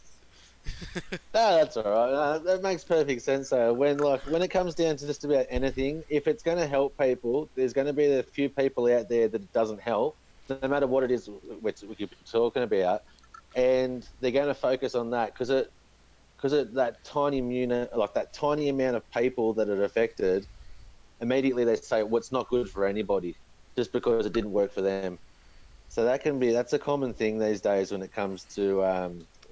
Speaker 2: that's all right. That makes perfect sense. Though, when it comes down to just about anything, if it's going to help people, there's going to be a few people out there that it doesn't help, no matter what it is which we could be talking about, and they're going to focus on that because that tiny like that tiny amount of people that are affected, immediately they say, well, it's not good for anybody just because it didn't work for them. So that's a common thing these days when it comes to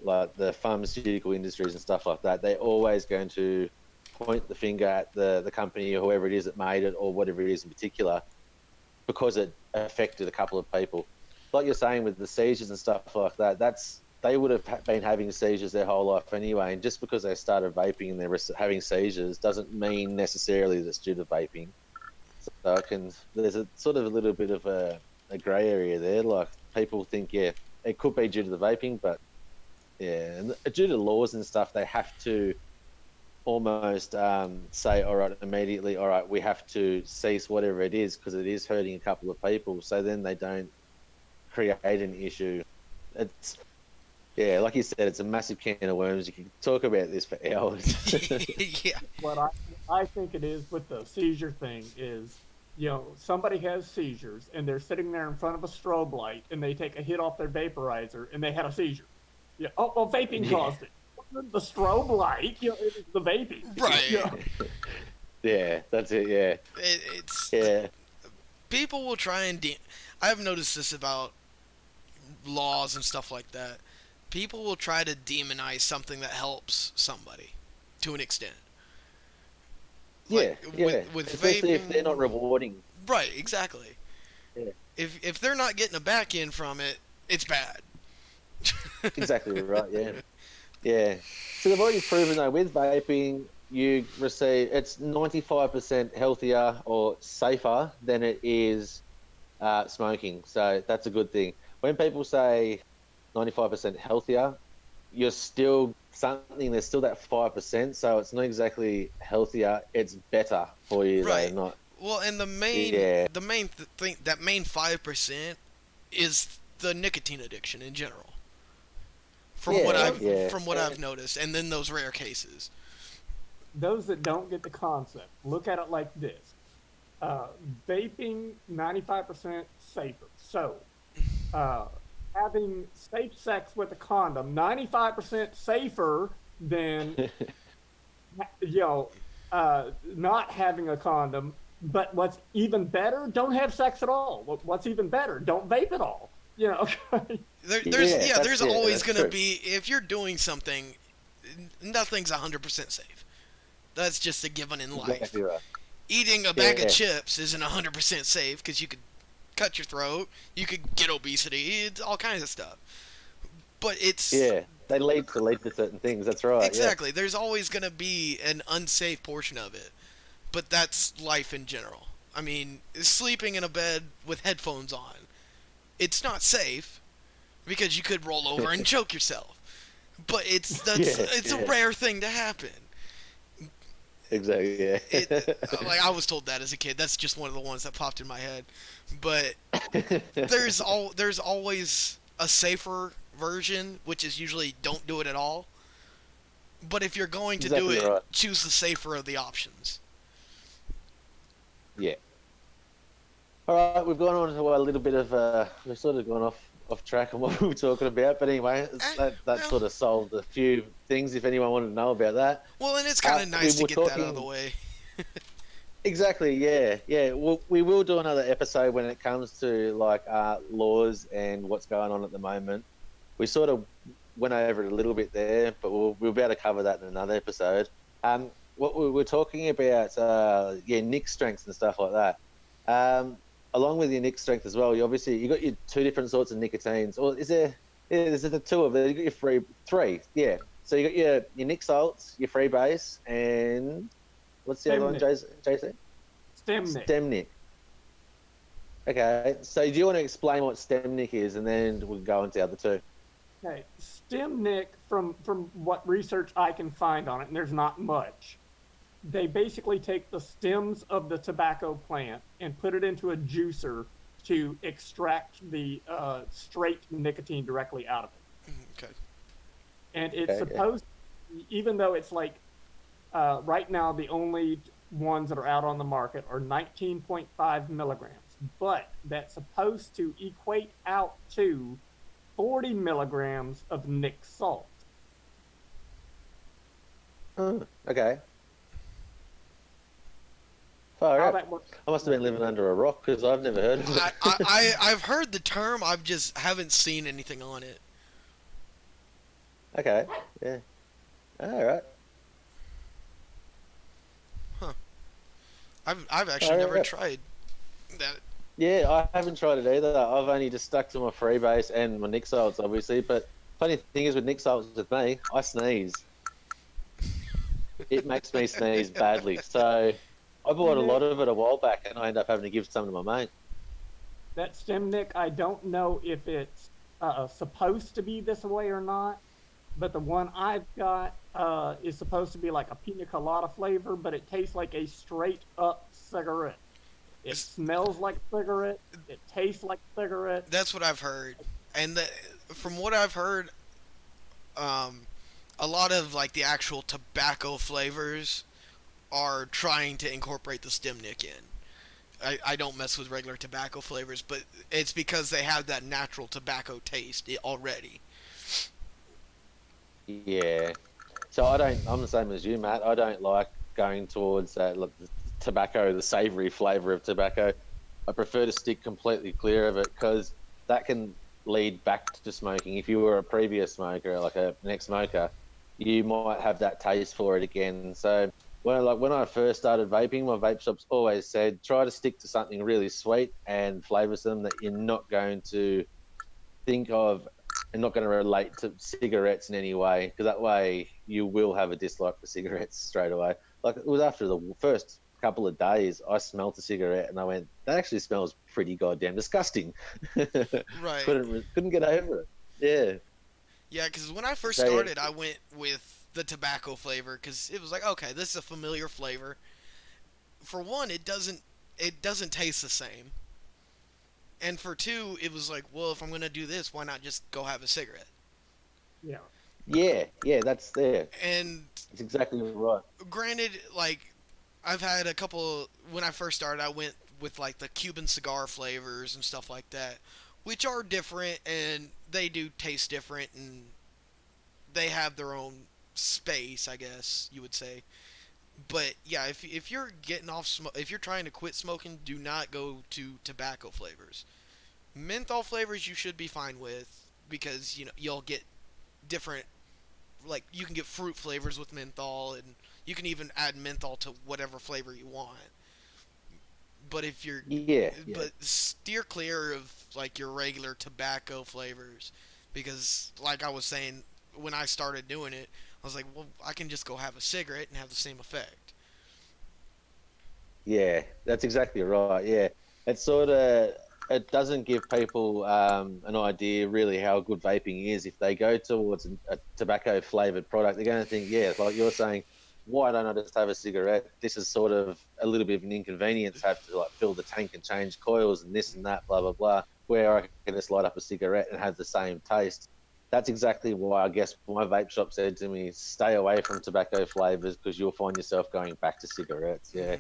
Speaker 2: like the pharmaceutical industries and stuff like that. They're always going to point the finger at the company or whoever it is that made it or whatever it is in particular because it affected a couple of people. Like you're saying with the seizures and stuff like that, they would have been having seizures their whole life anyway. And just because they started vaping and they're having seizures doesn't mean necessarily that's due to vaping. So there's a sort of a little bit of a grey area there. Like people think, yeah, it could be due to the vaping, but yeah, and due to laws and stuff, they have to almost say, all right, immediately, all right, we have to cease whatever it is because it is hurting a couple of people. So then they don't create an issue. It's yeah, like you said, it's a massive can of worms. You can talk about this for hours.
Speaker 3: yeah,
Speaker 1: what I think it is with the seizure thing is, somebody has seizures and they're sitting there in front of a strobe light and they take a hit off their vaporizer and they had a seizure. Yeah. Oh, well, vaping
Speaker 2: Yeah,
Speaker 1: caused it. The strobe light, it was the vaping.
Speaker 3: right.
Speaker 2: yeah, that's it. Yeah,
Speaker 3: It's
Speaker 2: yeah,
Speaker 3: people will try and. I've noticed this about laws and stuff like that, people will try to demonize something that helps somebody to an extent. Like
Speaker 2: Yeah, yeah.
Speaker 3: with
Speaker 2: Especially if they're not
Speaker 3: vaping,
Speaker 2: rewarding.
Speaker 3: right? Exactly.
Speaker 2: Yeah,
Speaker 3: If they're not getting a back end from it, it's bad.
Speaker 2: exactly right. Yeah, yeah. So they've already proven though with vaping, you receive it's 95% healthier or safer than it is smoking. So that's a good thing. When people say 95% healthier, you're still something. There's still that 5%. So it's not exactly healthier. It's better for you though.
Speaker 3: Right.
Speaker 2: Not
Speaker 3: Well, and
Speaker 2: yeah.
Speaker 3: the main thing, that main 5% is the nicotine addiction in general.
Speaker 2: Yeah, yeah,
Speaker 3: From what I've noticed, and then those rare cases.
Speaker 1: Those that don't get the concept, look at it like this: uh, vaping 95% safer. So, uh, having safe sex with a condom 95% safer than you know not having a condom. But what's even better, don't have sex at all. What's even better, don't vape at all. You know.
Speaker 2: yeah.
Speaker 3: There's
Speaker 2: That's it.
Speaker 3: always
Speaker 2: That's
Speaker 3: gonna
Speaker 2: true.
Speaker 3: be, if you're doing something, nothing's 100% safe. That's just a given in life.
Speaker 2: Exactly right.
Speaker 3: Eating a bag of
Speaker 2: Yeah,
Speaker 3: chips isn't 100% safe because you could cut your throat, you could get obesity, it's all kinds of stuff. But it's
Speaker 2: yeah. They lead to certain things. That's right. Yeah,
Speaker 3: exactly, there's always gonna be an unsafe portion of it. But that's life in general. I mean, sleeping in a bed with headphones on, it's not safe because you could roll over and choke yourself. But
Speaker 2: yeah,
Speaker 3: it's a
Speaker 2: yeah.
Speaker 3: rare thing to happen.
Speaker 2: Exactly. Yeah.
Speaker 3: It like I was told that as a kid. That's just one of the ones that popped in my head. But there's always a safer version, which is usually don't do it at all. But if you're going to do
Speaker 2: exactly
Speaker 3: it,
Speaker 2: right.
Speaker 3: choose the safer of the options.
Speaker 2: Yeah. All right, we've gone on to a little bit of we've sort of gone off track on what we were talking about, but anyway, that
Speaker 3: Well,
Speaker 2: sort of solved a few things if anyone wanted to know about that.
Speaker 3: well, and it's kind of
Speaker 2: We
Speaker 3: nice to
Speaker 2: were
Speaker 3: get that out of the
Speaker 2: talking
Speaker 3: way.
Speaker 2: exactly, yeah, yeah. We will do another episode when it comes to like laws and what's going on at the moment. We sort of went over it a little bit there, but we'll be able to cover that in another episode. What we were talking about, yeah, nick strengths and stuff like that. Along with your nick strength as well, you got your two different sorts of nicotines. Or is there? Yeah, there's the two of them. You got your three. Yeah. So you got your nick salts, your free base, and what's the other one, JC?
Speaker 1: Stem nick.
Speaker 2: Stem nick. Okay. So do you want to explain what stem nick is, and then we'll go into the other two?
Speaker 1: Okay, stem nick, from what research I can find on it, and there's not much. They basically take the stems of the tobacco plant and put it into a juicer to extract the straight nicotine directly out of it.
Speaker 3: Okay.
Speaker 1: And it's
Speaker 2: Okay, yeah.
Speaker 1: supposed, even though it's like right now the only ones that are out on the market are 19.5 milligrams, but that's supposed to equate out to 40 milligrams of Nick salt.
Speaker 2: Oh, okay. Far
Speaker 1: How
Speaker 2: out.
Speaker 1: that works?
Speaker 2: I must have been living under a rock because I've never heard of it.
Speaker 3: I've heard the term. I've just haven't seen anything on it.
Speaker 2: Okay. Yeah. All right.
Speaker 3: Huh. I've actually never
Speaker 2: Alright.
Speaker 3: tried that.
Speaker 2: Yeah, I haven't tried it either. I've only just stuck to my freebase and my Nick salts, obviously. But funny thing is with Nick salts with me, I sneeze. It makes me sneeze badly. So I bought a lot of it a while back, and I end up having to give some to my mate.
Speaker 1: That stem Nick, I don't know if it's supposed to be this way or not, but the one I've got is supposed to be like a pina colada flavor, but it tastes like a straight up cigarette. It smells like cigarette. It tastes like cigarette.
Speaker 3: That's what I've heard, and from what I've heard, a lot of like the actual tobacco flavors are trying to incorporate the stem nick in. I don't mess with regular tobacco flavors, but it's because they have that natural tobacco taste already.
Speaker 2: Yeah. So I don't. I'm the same as you, Matt. I don't like going towards that tobacco, the savoury flavour of tobacco. I prefer to stick completely clear of it because that can lead back to smoking. If you were a previous smoker, like an ex-smoker, you might have that taste for it again. So when I first started vaping, my vape shops always said try to stick to something really sweet and flavoursome that you're not going to think of and not going to relate to cigarettes in any way, because that way you will have a dislike for cigarettes straight away. Like it was after the first couple of days, I smelt a cigarette and I went, that actually smells pretty goddamn disgusting.
Speaker 3: Right.
Speaker 2: couldn't get over it. Yeah.
Speaker 3: Yeah, because when I first
Speaker 2: So yeah,
Speaker 3: started, I went with the tobacco flavor because it was like, okay, this is a familiar flavor. For one, it doesn't taste the same, and for two, it was like, well, if I'm gonna do this, why not just go have a cigarette?
Speaker 1: Yeah.
Speaker 2: yeah, that's there.
Speaker 3: And
Speaker 2: It's exactly right.
Speaker 3: granted, like I've had a couple when I first started, I went with like the Cuban cigar flavors and stuff like that, which are different and they do taste different and they have their own space, I guess you would say. But yeah, if you're getting off if you're trying to quit smoking, do not go to tobacco flavors. Menthol flavors you should be fine with because you'll get different, like you can get fruit flavors with menthol and you can even add menthol to whatever flavor you want. But if you're
Speaker 2: Yeah, yeah.
Speaker 3: but steer clear of like your regular tobacco flavors because like I was saying when I started doing it, I was like, well, I can just go have a cigarette and have the same effect.
Speaker 2: Yeah, that's exactly right. Yeah, it sort of it doesn't give people an idea really how good vaping is. If they go towards a tobacco flavored product, they're going to think, yeah, like you're saying, why don't I just have a cigarette? This is sort of a little bit of an inconvenience. Have to like fill the tank and change coils and this and that, blah blah blah. Where I can just light up a cigarette and have the same taste. That's exactly why I guess my vape shop said to me, stay away from tobacco flavors because you'll find yourself going back to cigarettes. Yeah.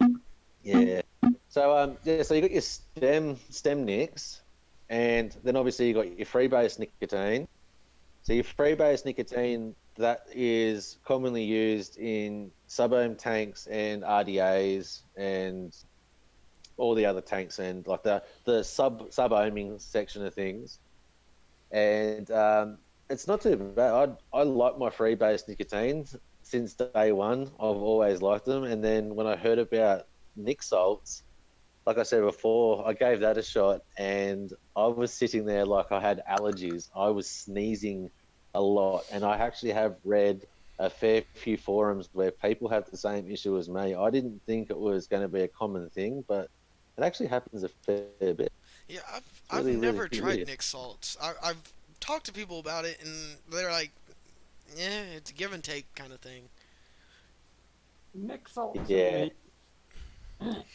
Speaker 3: Hmm.
Speaker 2: Yeah. So you got your stem nicks, and then obviously you got your freebase nicotine. So your freebase nicotine that is commonly used in sub-ohm tanks and RDAs and all the other tanks and like the sub-ohming section of things. And it's not too bad. I like my freebase nicotine since day one. I've always liked them, and then when I heard about Nick salts, like I said before, I gave that a shot and I was sitting there like I had allergies. I was sneezing a lot. And I actually have read a fair few forums where people have the same issue as me. I didn't think it was going to be a common thing, but it actually happens a fair bit.
Speaker 3: Yeah,
Speaker 2: It's
Speaker 3: I've
Speaker 2: really, really
Speaker 3: never tried
Speaker 2: weird.
Speaker 3: Nick salts. I've talked to people about it and they're like, yeah, it's a give and take kind of thing.
Speaker 1: Nick salt to
Speaker 2: Yeah,
Speaker 1: me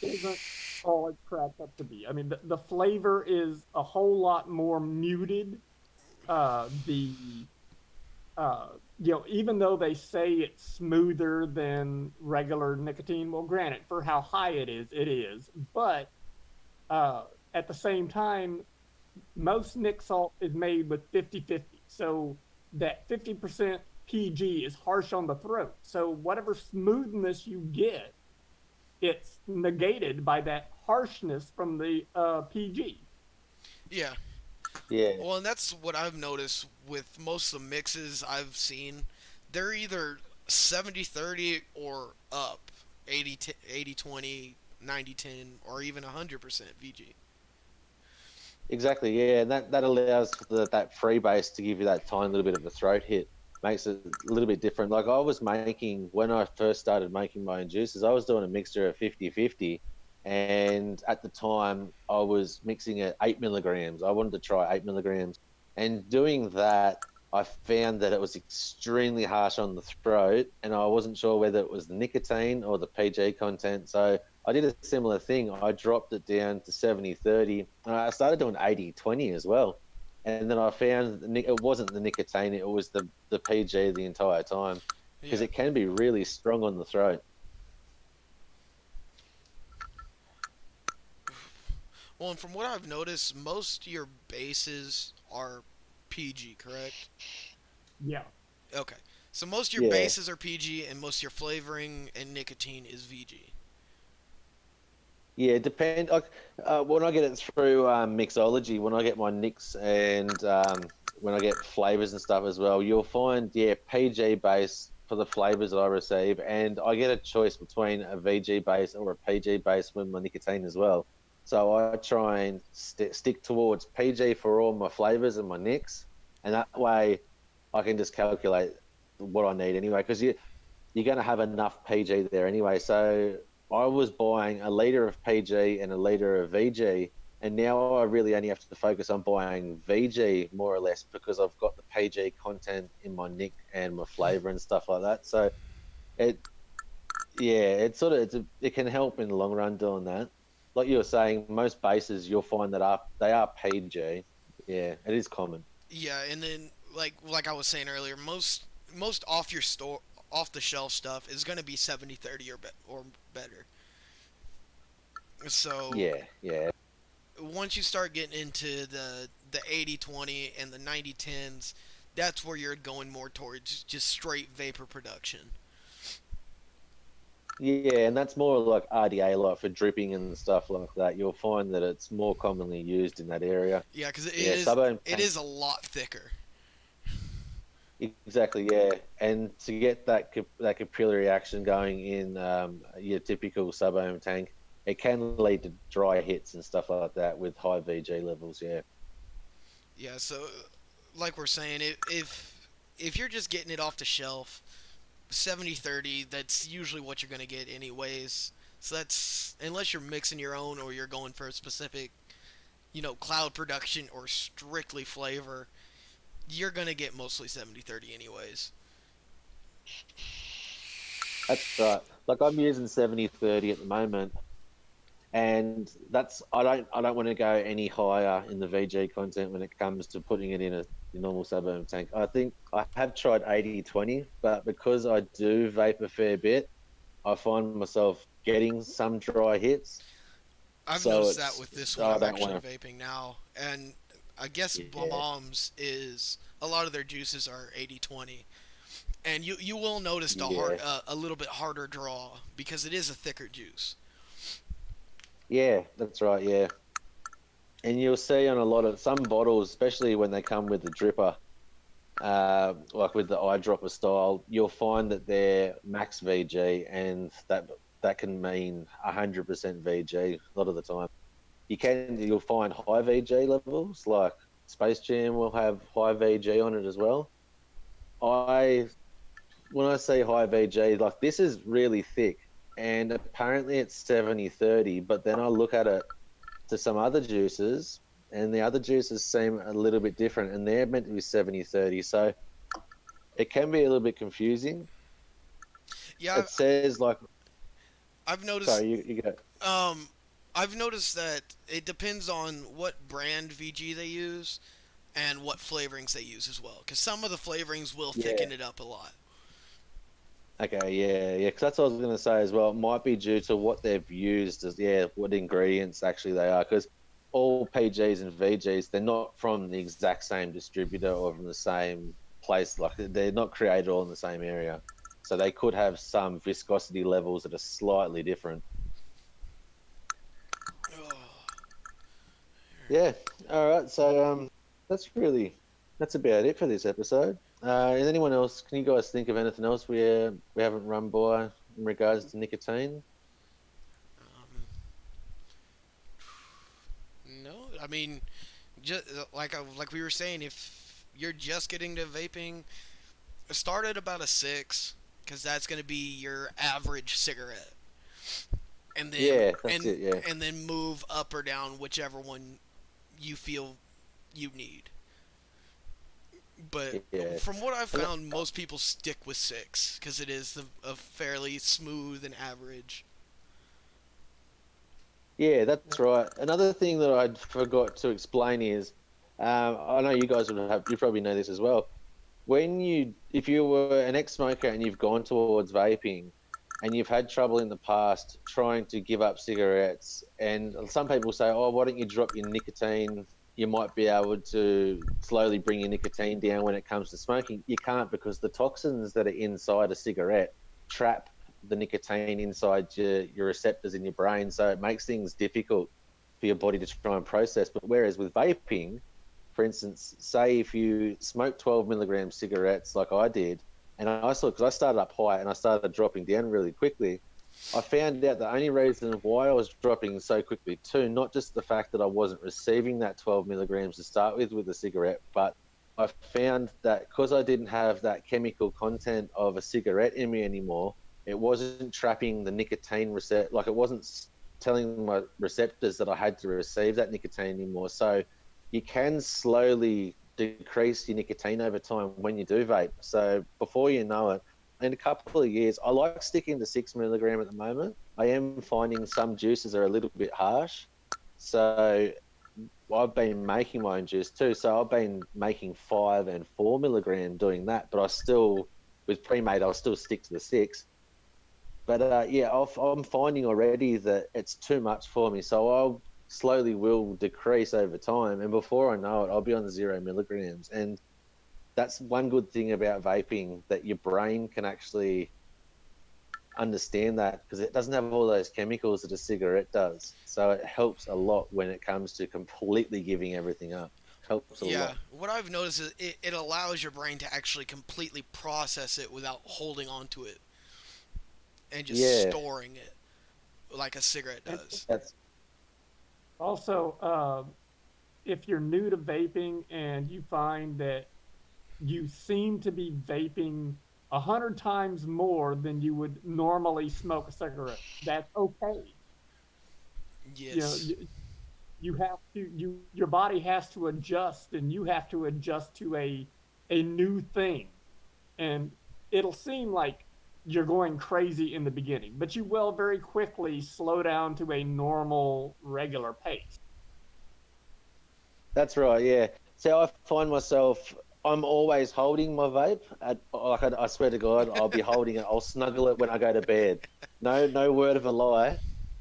Speaker 1: isn't all it's cracked up to be. I mean, the flavor is a whole lot more muted. The even though they say it's smoother than regular nicotine, well, granted, for how high it is, it is. But uh, at the same time, most Nick salt is made with 50-50. So that 50% PG is harsh on the throat. So whatever smoothness you get, it's negated by that harshness from the PG.
Speaker 3: Yeah.
Speaker 2: yeah,
Speaker 3: Well, and that's what I've noticed with most of the mixes I've seen. They're either 70-30 or up 80-20, 90-10, or even 100% VG.
Speaker 2: exactly. Yeah, and that allows for that freebase to give you that tiny little bit of a throat hit. Makes it a little bit different. Like I was making when I first started making my own juices, I was doing a mixture of 50-50, and at the time I was mixing at 8 milligrams. I wanted to try 8 milligrams, and doing that, I found that it was extremely harsh on the throat, and I wasn't sure whether it was the nicotine or the PG content. So I did a similar thing. I dropped it down to 70-30, and I started doing 80-20 as well. And then I found it wasn't the nicotine; it was the PG the entire time because
Speaker 3: Yeah.
Speaker 2: it can be really strong on the throat.
Speaker 3: Well, and from what I've noticed, most of your bases are PG, correct?
Speaker 1: Yeah.
Speaker 3: Okay. So most of your
Speaker 2: Yeah,
Speaker 3: bases are PG, and most of your flavoring and nicotine is VG.
Speaker 2: Yeah, depend. Like when I get it through mixology, when I get my nicks and when I get flavors and stuff as well, you'll find PG base for the flavors that I receive, and I get a choice between a VG base or a PG base with my nicotine as well. So I try and stick towards PG for all my flavors and my nicks, and that way I can just calculate what I need anyway. Because you're going to have enough PG there anyway. So I was buying a liter of PG and a liter of VG, and now I really only have to focus on buying VG more or less because I've got the PG content in my nick and my flavor and stuff like that. So it, yeah, it can help in the long run doing that. Like you were saying, most bases you'll find that they are PG. Yeah, it is common.
Speaker 3: Yeah, and then like I was saying earlier, most off the shelf stuff is going to be 70/30 or better. So
Speaker 2: Yeah, yeah,
Speaker 3: once you start getting into the 80/20 and the 90/10s, that's where you're going more towards just straight vapor production.
Speaker 2: yeah, and that's more like RDA, like for dripping and stuff like that. You'll find that it's more commonly used in that area.
Speaker 3: Yeah, because
Speaker 2: Yeah, suburban
Speaker 3: it
Speaker 2: tank,
Speaker 3: is a lot thicker.
Speaker 2: exactly. Yeah, and to get that capillary action going in your typical suburban tank, it can lead to dry hits and stuff like that with high VG levels. Yeah,
Speaker 3: Yeah, so like we're saying, if you're just getting it off the shelf, 70/30, that's usually what you're going to get anyways. So that's unless you're mixing your own or you're going for a specific, cloud production or strictly flavor, you're going to get mostly 70/30 anyways.
Speaker 2: that's right. Like I'm using 70/30 at the moment, and that's I don't want to go any higher in the VG content when it comes to putting it in a normal suburban tank. I think I have tried 80/20, but because I do vape a fair bit, I find myself getting some dry hits.
Speaker 3: I've
Speaker 2: So
Speaker 3: noticed that
Speaker 2: it's
Speaker 3: with this one.
Speaker 2: I
Speaker 3: I'm
Speaker 2: don't
Speaker 3: actually
Speaker 2: want
Speaker 3: vaping now, and I guess
Speaker 2: to. Yeah,
Speaker 3: Mom's is a lot of their juices are 80/20, and you will notice
Speaker 2: yeah,
Speaker 3: a little bit harder draw because it is a thicker juice.
Speaker 2: yeah. That's right. Yeah, and you'll see on a lot of some bottles, especially when they come with the dripper, like with the eyedropper style, you'll find that they're max VG, and that can mean 100% VG a lot of the time. You'll find high VG levels, like Space Jam will have high VG on it as well. I When I say high VG, like this is really thick, and apparently it's 70/30, but then I look at it to some other juices, and the other juices seem a little bit different, and they're meant to be 70/30. So it can be a little bit confusing.
Speaker 3: Yeah,
Speaker 2: It says like,
Speaker 3: I've noticed.
Speaker 2: sorry, you go.
Speaker 3: Um, I've noticed that it depends on what brand VG they use and what flavorings they use as well. Because some of the flavorings will
Speaker 2: Yeah.
Speaker 3: thicken it up a lot.
Speaker 2: Okay, yeah. Because that's what I was going to say as well. It might be due to what they've used as, what ingredients actually they are. Because all PGs and VGs, they're not from the exact same distributor or from the same place. Like they're not created all in the same area. So they could have some viscosity levels that are slightly different.
Speaker 3: Oh,
Speaker 2: Yeah. All right. So that's about it for this episode. Is anyone else? Can you guys think of anything else we haven't run by in regards to nicotine?
Speaker 3: um, no, I mean, just like we were saying, if you're just getting to vaping, start at about a 6, because that's going to be your average cigarette, and then
Speaker 2: Yeah, that's it. Yeah,
Speaker 3: and then move up or down whichever one you feel you need. But
Speaker 2: yeah,
Speaker 3: from what I've
Speaker 2: and
Speaker 3: found, most people stick with 6 because it is a fairly smooth and average.
Speaker 2: yeah, that's right. Another thing that I forgot to explain is, I know you guys you probably know this as well. If you were an ex-smoker and you've gone towards vaping, and you've had trouble in the past trying to give up cigarettes, and some people say, "Oh, why don't you drop your nicotine? You might be able to slowly bring your nicotine down when it comes to smoking." You can't, because the toxins that are inside a cigarette trap the nicotine inside your receptors in your brain, so it makes things difficult for your body to try and process. But whereas with vaping, for instance, say if you smoke 12 milligram cigarettes like I did, and I saw, because I started up high and I started dropping down really quickly, I found out the only reason why I was dropping so quickly too, not just the fact that I wasn't receiving that 12 milligrams to start with the cigarette, but I found that because I didn't have that chemical content of a cigarette in me anymore, it wasn't trapping the nicotine receptor, like it wasn't telling my receptors that I had to receive that nicotine anymore. So you can slowly decrease your nicotine over time when you do vape. So before you know it, in a couple of years, I like sticking to 6 milligram at the moment. I am finding some juices are a little bit harsh. So I've been making my own juice too. So I've been making 5 and 4 milligram doing that, but I still, with pre-made, I'll still stick to the 6. But yeah, I'm finding already that it's too much for me. So I'll slowly will decrease over time. And before I know it, I'll be on the 0 milligrams. And that's one good thing about vaping, that your brain can actually understand that, because it doesn't have all those chemicals that a cigarette does. So it helps a lot when it comes to completely giving everything up. Helps a
Speaker 3: Yeah,
Speaker 2: lot.
Speaker 3: what I've noticed is it allows your brain to actually completely process it without holding on to it and just
Speaker 2: Yeah,
Speaker 3: storing it like a cigarette
Speaker 1: And
Speaker 3: does.
Speaker 2: that's
Speaker 1: also, if you're new to vaping and you find that you seem to be vaping 100 times more than you would normally smoke a cigarette, that's okay. You know,
Speaker 3: Yes.
Speaker 1: you have to your body has to adjust, and you have to adjust to a new thing, and it'll seem like you're going crazy in the beginning, but you will very quickly slow down to a normal regular pace.
Speaker 2: That's right, yeah. So I find myself, I'm always holding my vape. Like I swear to God, I'll be holding it. I'll snuggle it when I go to bed. No, no word of a lie.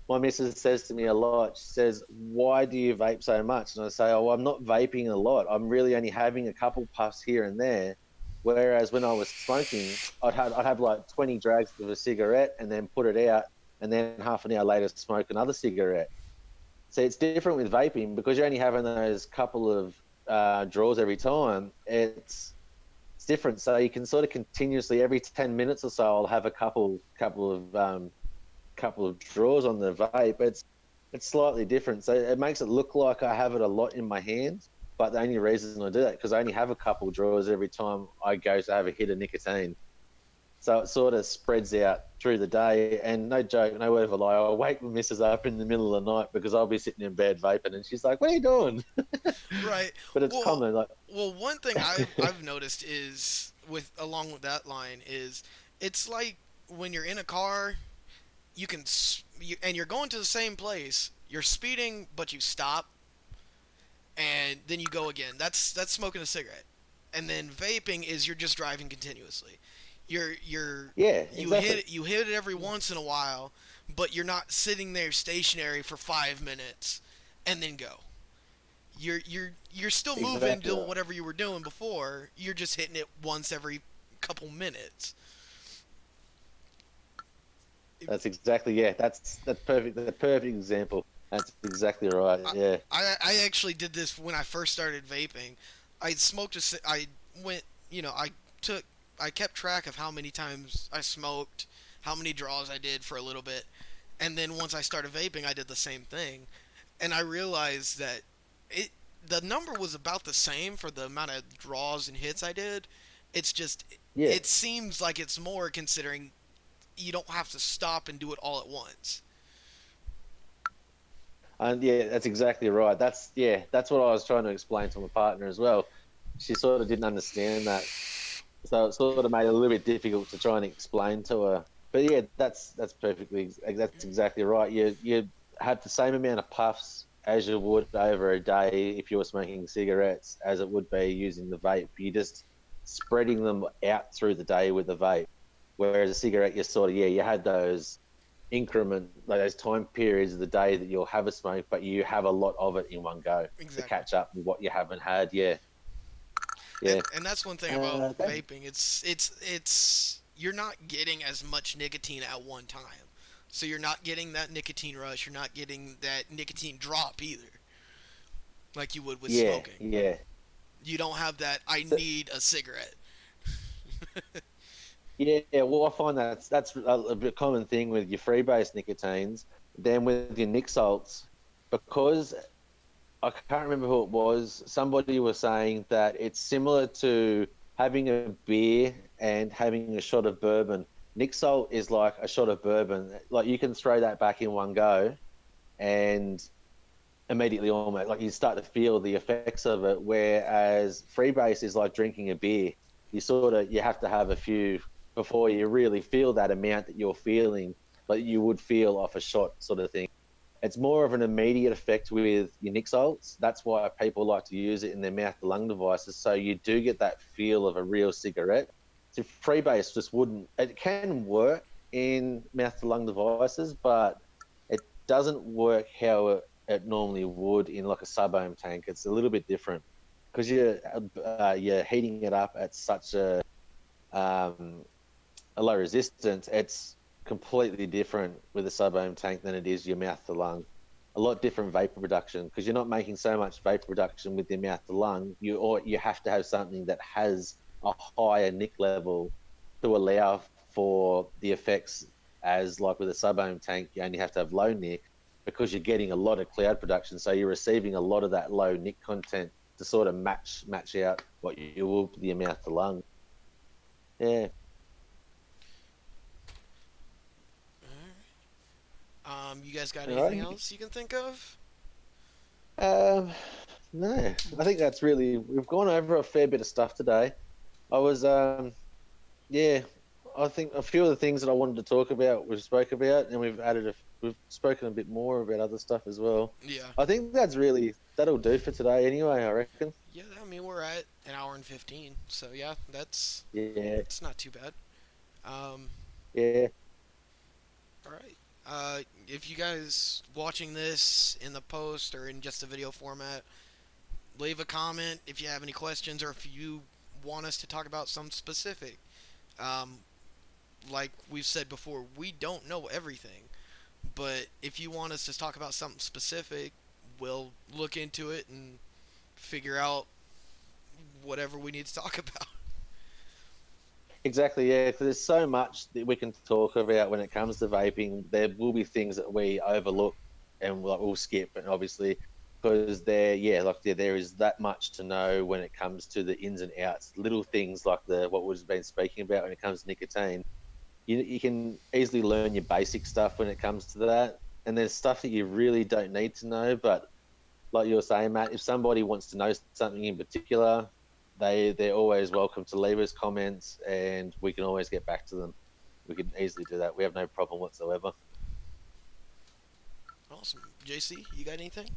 Speaker 2: My missus says to me a lot. She says, "Why do you vape so much?" And I say, "Oh, I'm not vaping a lot. I'm really only having a couple puffs here and there." Whereas when I was smoking, I'd have like 20 drags of a cigarette and then put it out, and then half an hour later smoke another cigarette. See, it's different with vaping because you're only having those couple of draws every time. It's different, so you can sort of continuously every 10 minutes or so, I'll have a couple of draws on the vape. It's slightly different, so it makes it look like I have it a lot in my hand. But the only reason I do that because I only have a couple of draws every time I go to have a hit of nicotine. So it sort of spreads out through the day. And no joke, no word of a lie, I'll wake my missus up in the middle of the night because I'll be sitting in bed vaping and she's like, "What are you doing?"
Speaker 3: Right.
Speaker 2: But it's
Speaker 3: Well,
Speaker 2: common. Like,
Speaker 3: one thing I've noticed is with along with that line is it's like when you're in a car, and you're going to the same place, you're speeding but you stop and then you go again. That's smoking a cigarette. And then vaping is you're just driving continuously. You're
Speaker 2: yeah,
Speaker 3: you
Speaker 2: exactly.
Speaker 3: hit it every once in a while, but you're not sitting there stationary for 5 minutes and then go. You're still moving
Speaker 2: Exactly
Speaker 3: doing
Speaker 2: right.
Speaker 3: whatever you were doing before. You're just hitting it once every couple minutes.
Speaker 2: That's exactly, yeah. That's perfect. The perfect example. That's exactly right.
Speaker 3: I,
Speaker 2: Yeah.
Speaker 3: I actually did this when I first started vaping. I smoked I went, I took, I kept track of how many times I smoked, how many draws I did for a little bit, and then once I started vaping, I did the same thing, and I realized that it the number was about the same for the amount of draws and hits I did. It's just
Speaker 2: Yeah.
Speaker 3: it seems like it's more considering you don't have to stop and do it all at once.
Speaker 2: And yeah, that's exactly right. That's what I was trying to explain to my partner as well. She sort of didn't understand that. So it sort of made it a little bit difficult to try and explain to her. But yeah, that's exactly right. You have the same amount of puffs as you would over a day if you were smoking cigarettes as it would be using the vape. You're just spreading them out through the day with the vape. Whereas a cigarette, you sort of, yeah, you had those increment, like those time periods of the day that you'll have a smoke, but you have a lot of it in one go to
Speaker 3: Exactly.
Speaker 2: catch up with what you haven't had. Yeah,
Speaker 3: and
Speaker 2: yeah.
Speaker 3: and that's one thing about
Speaker 2: That,
Speaker 3: vaping. It's you're not getting as much nicotine at one time. So you're not getting that nicotine rush. You're not getting that nicotine drop either, like you would with
Speaker 2: Yeah,
Speaker 3: smoking.
Speaker 2: yeah.
Speaker 3: You don't have that. I
Speaker 2: So,
Speaker 3: need a cigarette.
Speaker 2: yeah, well, I find that's a bit common thing with your freebase nicotines. Then with your nic salts, because I can't remember who it was. Somebody was saying that it's similar to having a beer and having a shot of bourbon. Nic salt is like a shot of bourbon. Like you can throw that back in one go, and immediately almost like you start to feel the effects of it. Whereas freebase is like drinking a beer. You have to have a few before you really feel that amount that you're feeling, like you would feel off a shot sort of thing. It's more of an immediate effect with your nic salts. That's why people like to use it in their mouth to lung devices. So you do get that feel of a real cigarette. So freebase just wouldn't. It can work in mouth to lung devices, but it doesn't work how it normally would in like a sub ohm tank. It's a little bit different because you're heating it up at such um, a low resistance. It's completely different with a sub ohm tank than it is your mouth to lung. A lot different vapor production because you're not making so much vapor production with your mouth to lung. You have to have something that has a higher nick level to allow for the effects as like with a sub ohm tank. You only have to have low nick because you're getting a lot of cloud production, so you're receiving a lot of that low nick content to sort of match out what you will with your mouth to lung. Yeah.
Speaker 3: You guys got
Speaker 2: All
Speaker 3: anything
Speaker 2: right.
Speaker 3: else you can think of?
Speaker 2: Um, no, I think that's really we've gone over a fair bit of stuff today. I was yeah, I think a few of the things that I wanted to talk about we've spoke about, and we've spoken a bit more about other stuff as well.
Speaker 3: Yeah.
Speaker 2: I think that'll do for today anyway, I reckon.
Speaker 3: Yeah, I mean we're at an hour and 15, so yeah,
Speaker 2: Yeah,
Speaker 3: that's not too bad. Um,
Speaker 2: yeah,
Speaker 3: all right. If you guys watching this in the post or in just a video format, leave a comment if you have any questions or if you want us to talk about something specific. Um, like we've said before, we don't know everything, but if you want us to talk about something specific, we'll look into it and figure out whatever we need to talk about.
Speaker 2: exactly. Yeah, because there's so much that we can talk about when it comes to vaping. There will be things that we overlook and we'll skip, and obviously because there is that much to know when it comes to the ins and outs, little things like the what we've been speaking about when it comes to nicotine. You can easily learn your basic stuff when it comes to that, and there's stuff that you really don't need to know. But like you were saying, Matt, if somebody wants to know something in particular, they're always welcome to leave us comments, and we can always get back to them. We can easily do that. We have no problem whatsoever.
Speaker 3: Awesome. JC, you got anything?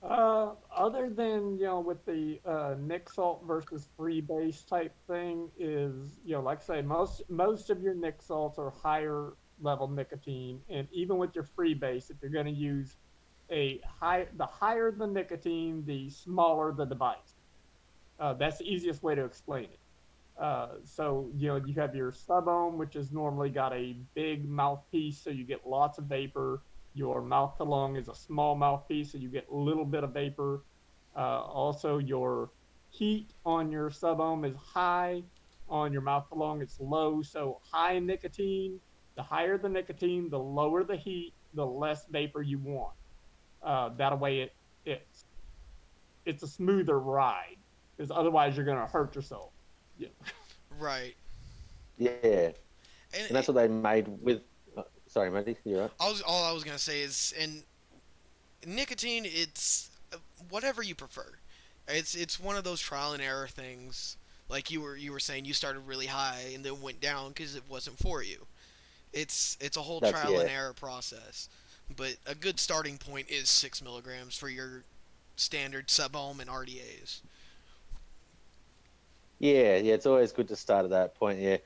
Speaker 1: Other than with the Nick Salt versus freebase type thing, is like I say, most of your Nick Salts are higher level nicotine, and even with your freebase, if you're going to use the higher the nicotine, the smaller the device. That's the easiest way to explain it. So you have your sub ohm, which is normally got a big mouthpiece, so you get lots of vapor. Your mouth to lung is a small mouthpiece, so you get a little bit of vapor. Also, your heat on your sub ohm is high. On your mouth to lung, it's low. So high nicotine. The higher the nicotine, the lower the heat, the less vapor you want. That way, it's it's a smoother ride because otherwise you're gonna hurt yourself. Yeah.
Speaker 3: Right.
Speaker 2: Yeah,
Speaker 3: And
Speaker 2: and that's what they made with. Sorry, Matty, you're right.
Speaker 3: all I was gonna say is, and nicotine, it's whatever you prefer. It's one of those trial and error things. Like you were saying, you started really high and then went down because it wasn't for you. It's a whole
Speaker 2: That's
Speaker 3: trial and
Speaker 2: yeah.
Speaker 3: error process. But a good starting point is 6 milligrams for your standard sub ohm and RDAs.
Speaker 2: Yeah, yeah, it's always good to start at that point. Yeah.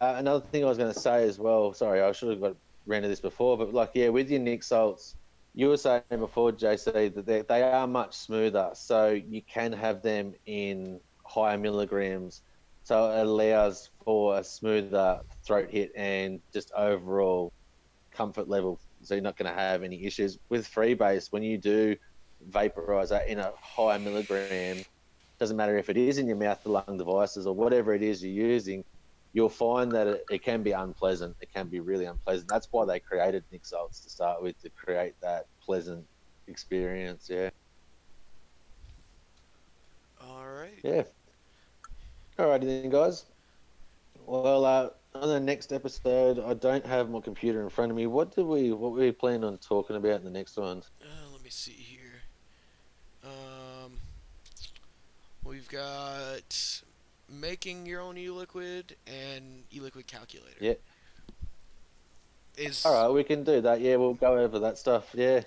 Speaker 2: Another thing I was going to say as well. Sorry, I should have got ran to this before, but like, yeah, with your Nick salts, you were saying before, JC, that they are much smoother, so you can have them in higher milligrams. so it allows for a smoother throat hit and just overall comfort level. So you're not going to have any issues with freebase when you do vaporize that in a high milligram. Doesn't matter if it is in your mouth to lung devices or whatever it is you're using, you'll find that it can be unpleasant. It can be really unpleasant. That's why they created Nic Salts to start with, to create that pleasant experience. Yeah.
Speaker 3: All right.
Speaker 2: Yeah. Alrighty then, guys. Well, on the next episode, I don't have my computer in front of me. What were we planning on talking about in the next one?
Speaker 3: Let me see here. Um, we've got making your own e-liquid and e-liquid calculator.
Speaker 2: Yeah. All
Speaker 3: Is
Speaker 2: right, we can do that. Yeah, we'll go over that stuff. Yeah,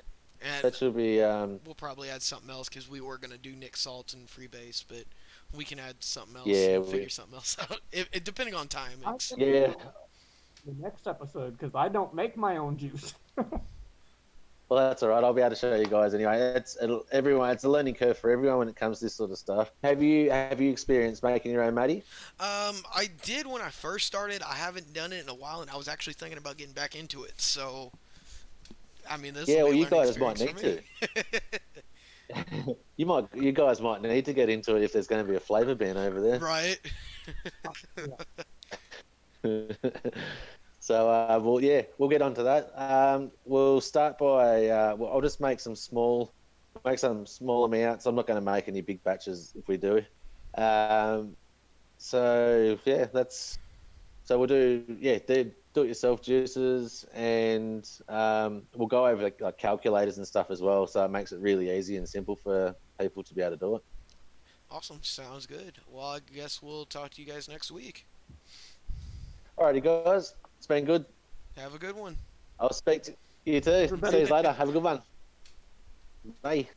Speaker 3: and
Speaker 2: that should be.
Speaker 3: we'll probably add something else because we were gonna do Nick Salt and Freebase, but we can add something else
Speaker 2: Yeah,
Speaker 3: and figure something else out. Depending on time,
Speaker 1: I
Speaker 3: it's
Speaker 1: think
Speaker 2: yeah.
Speaker 1: the next episode because I don't make my own juice.
Speaker 2: Well, that's all right. I'll be able to show you guys anyway. Everyone. It's a learning curve for everyone when it comes to this sort of stuff. Have you experienced making your own Matty?
Speaker 3: I did when I first started. I haven't done it in a while, and I was actually thinking about getting back into it. So, I mean, this will
Speaker 2: Yeah.
Speaker 3: be
Speaker 2: Well,
Speaker 3: a
Speaker 2: you
Speaker 3: learning
Speaker 2: guys might
Speaker 3: experience for
Speaker 2: need
Speaker 3: me.
Speaker 2: to. You guys might need to get into it if there's going to be a flavor ban over there.
Speaker 3: Right.
Speaker 2: So, well, yeah, we'll get onto that. We'll start by, well, I'll just make some small amounts. I'm not going to make any big batches if we do. Um, so yeah, so we'll do, yeah, do it yourself juices, and we'll go over like calculators and stuff as well. So it makes it really easy and simple for people to be able to do it.
Speaker 3: Awesome. Sounds good. Well, I guess we'll talk to you guys next week.
Speaker 2: Alrighty, guys, it's been good.
Speaker 3: Have a good one.
Speaker 2: I'll speak to you too. See
Speaker 1: Everybody-
Speaker 2: you later. Have a good one. Bye.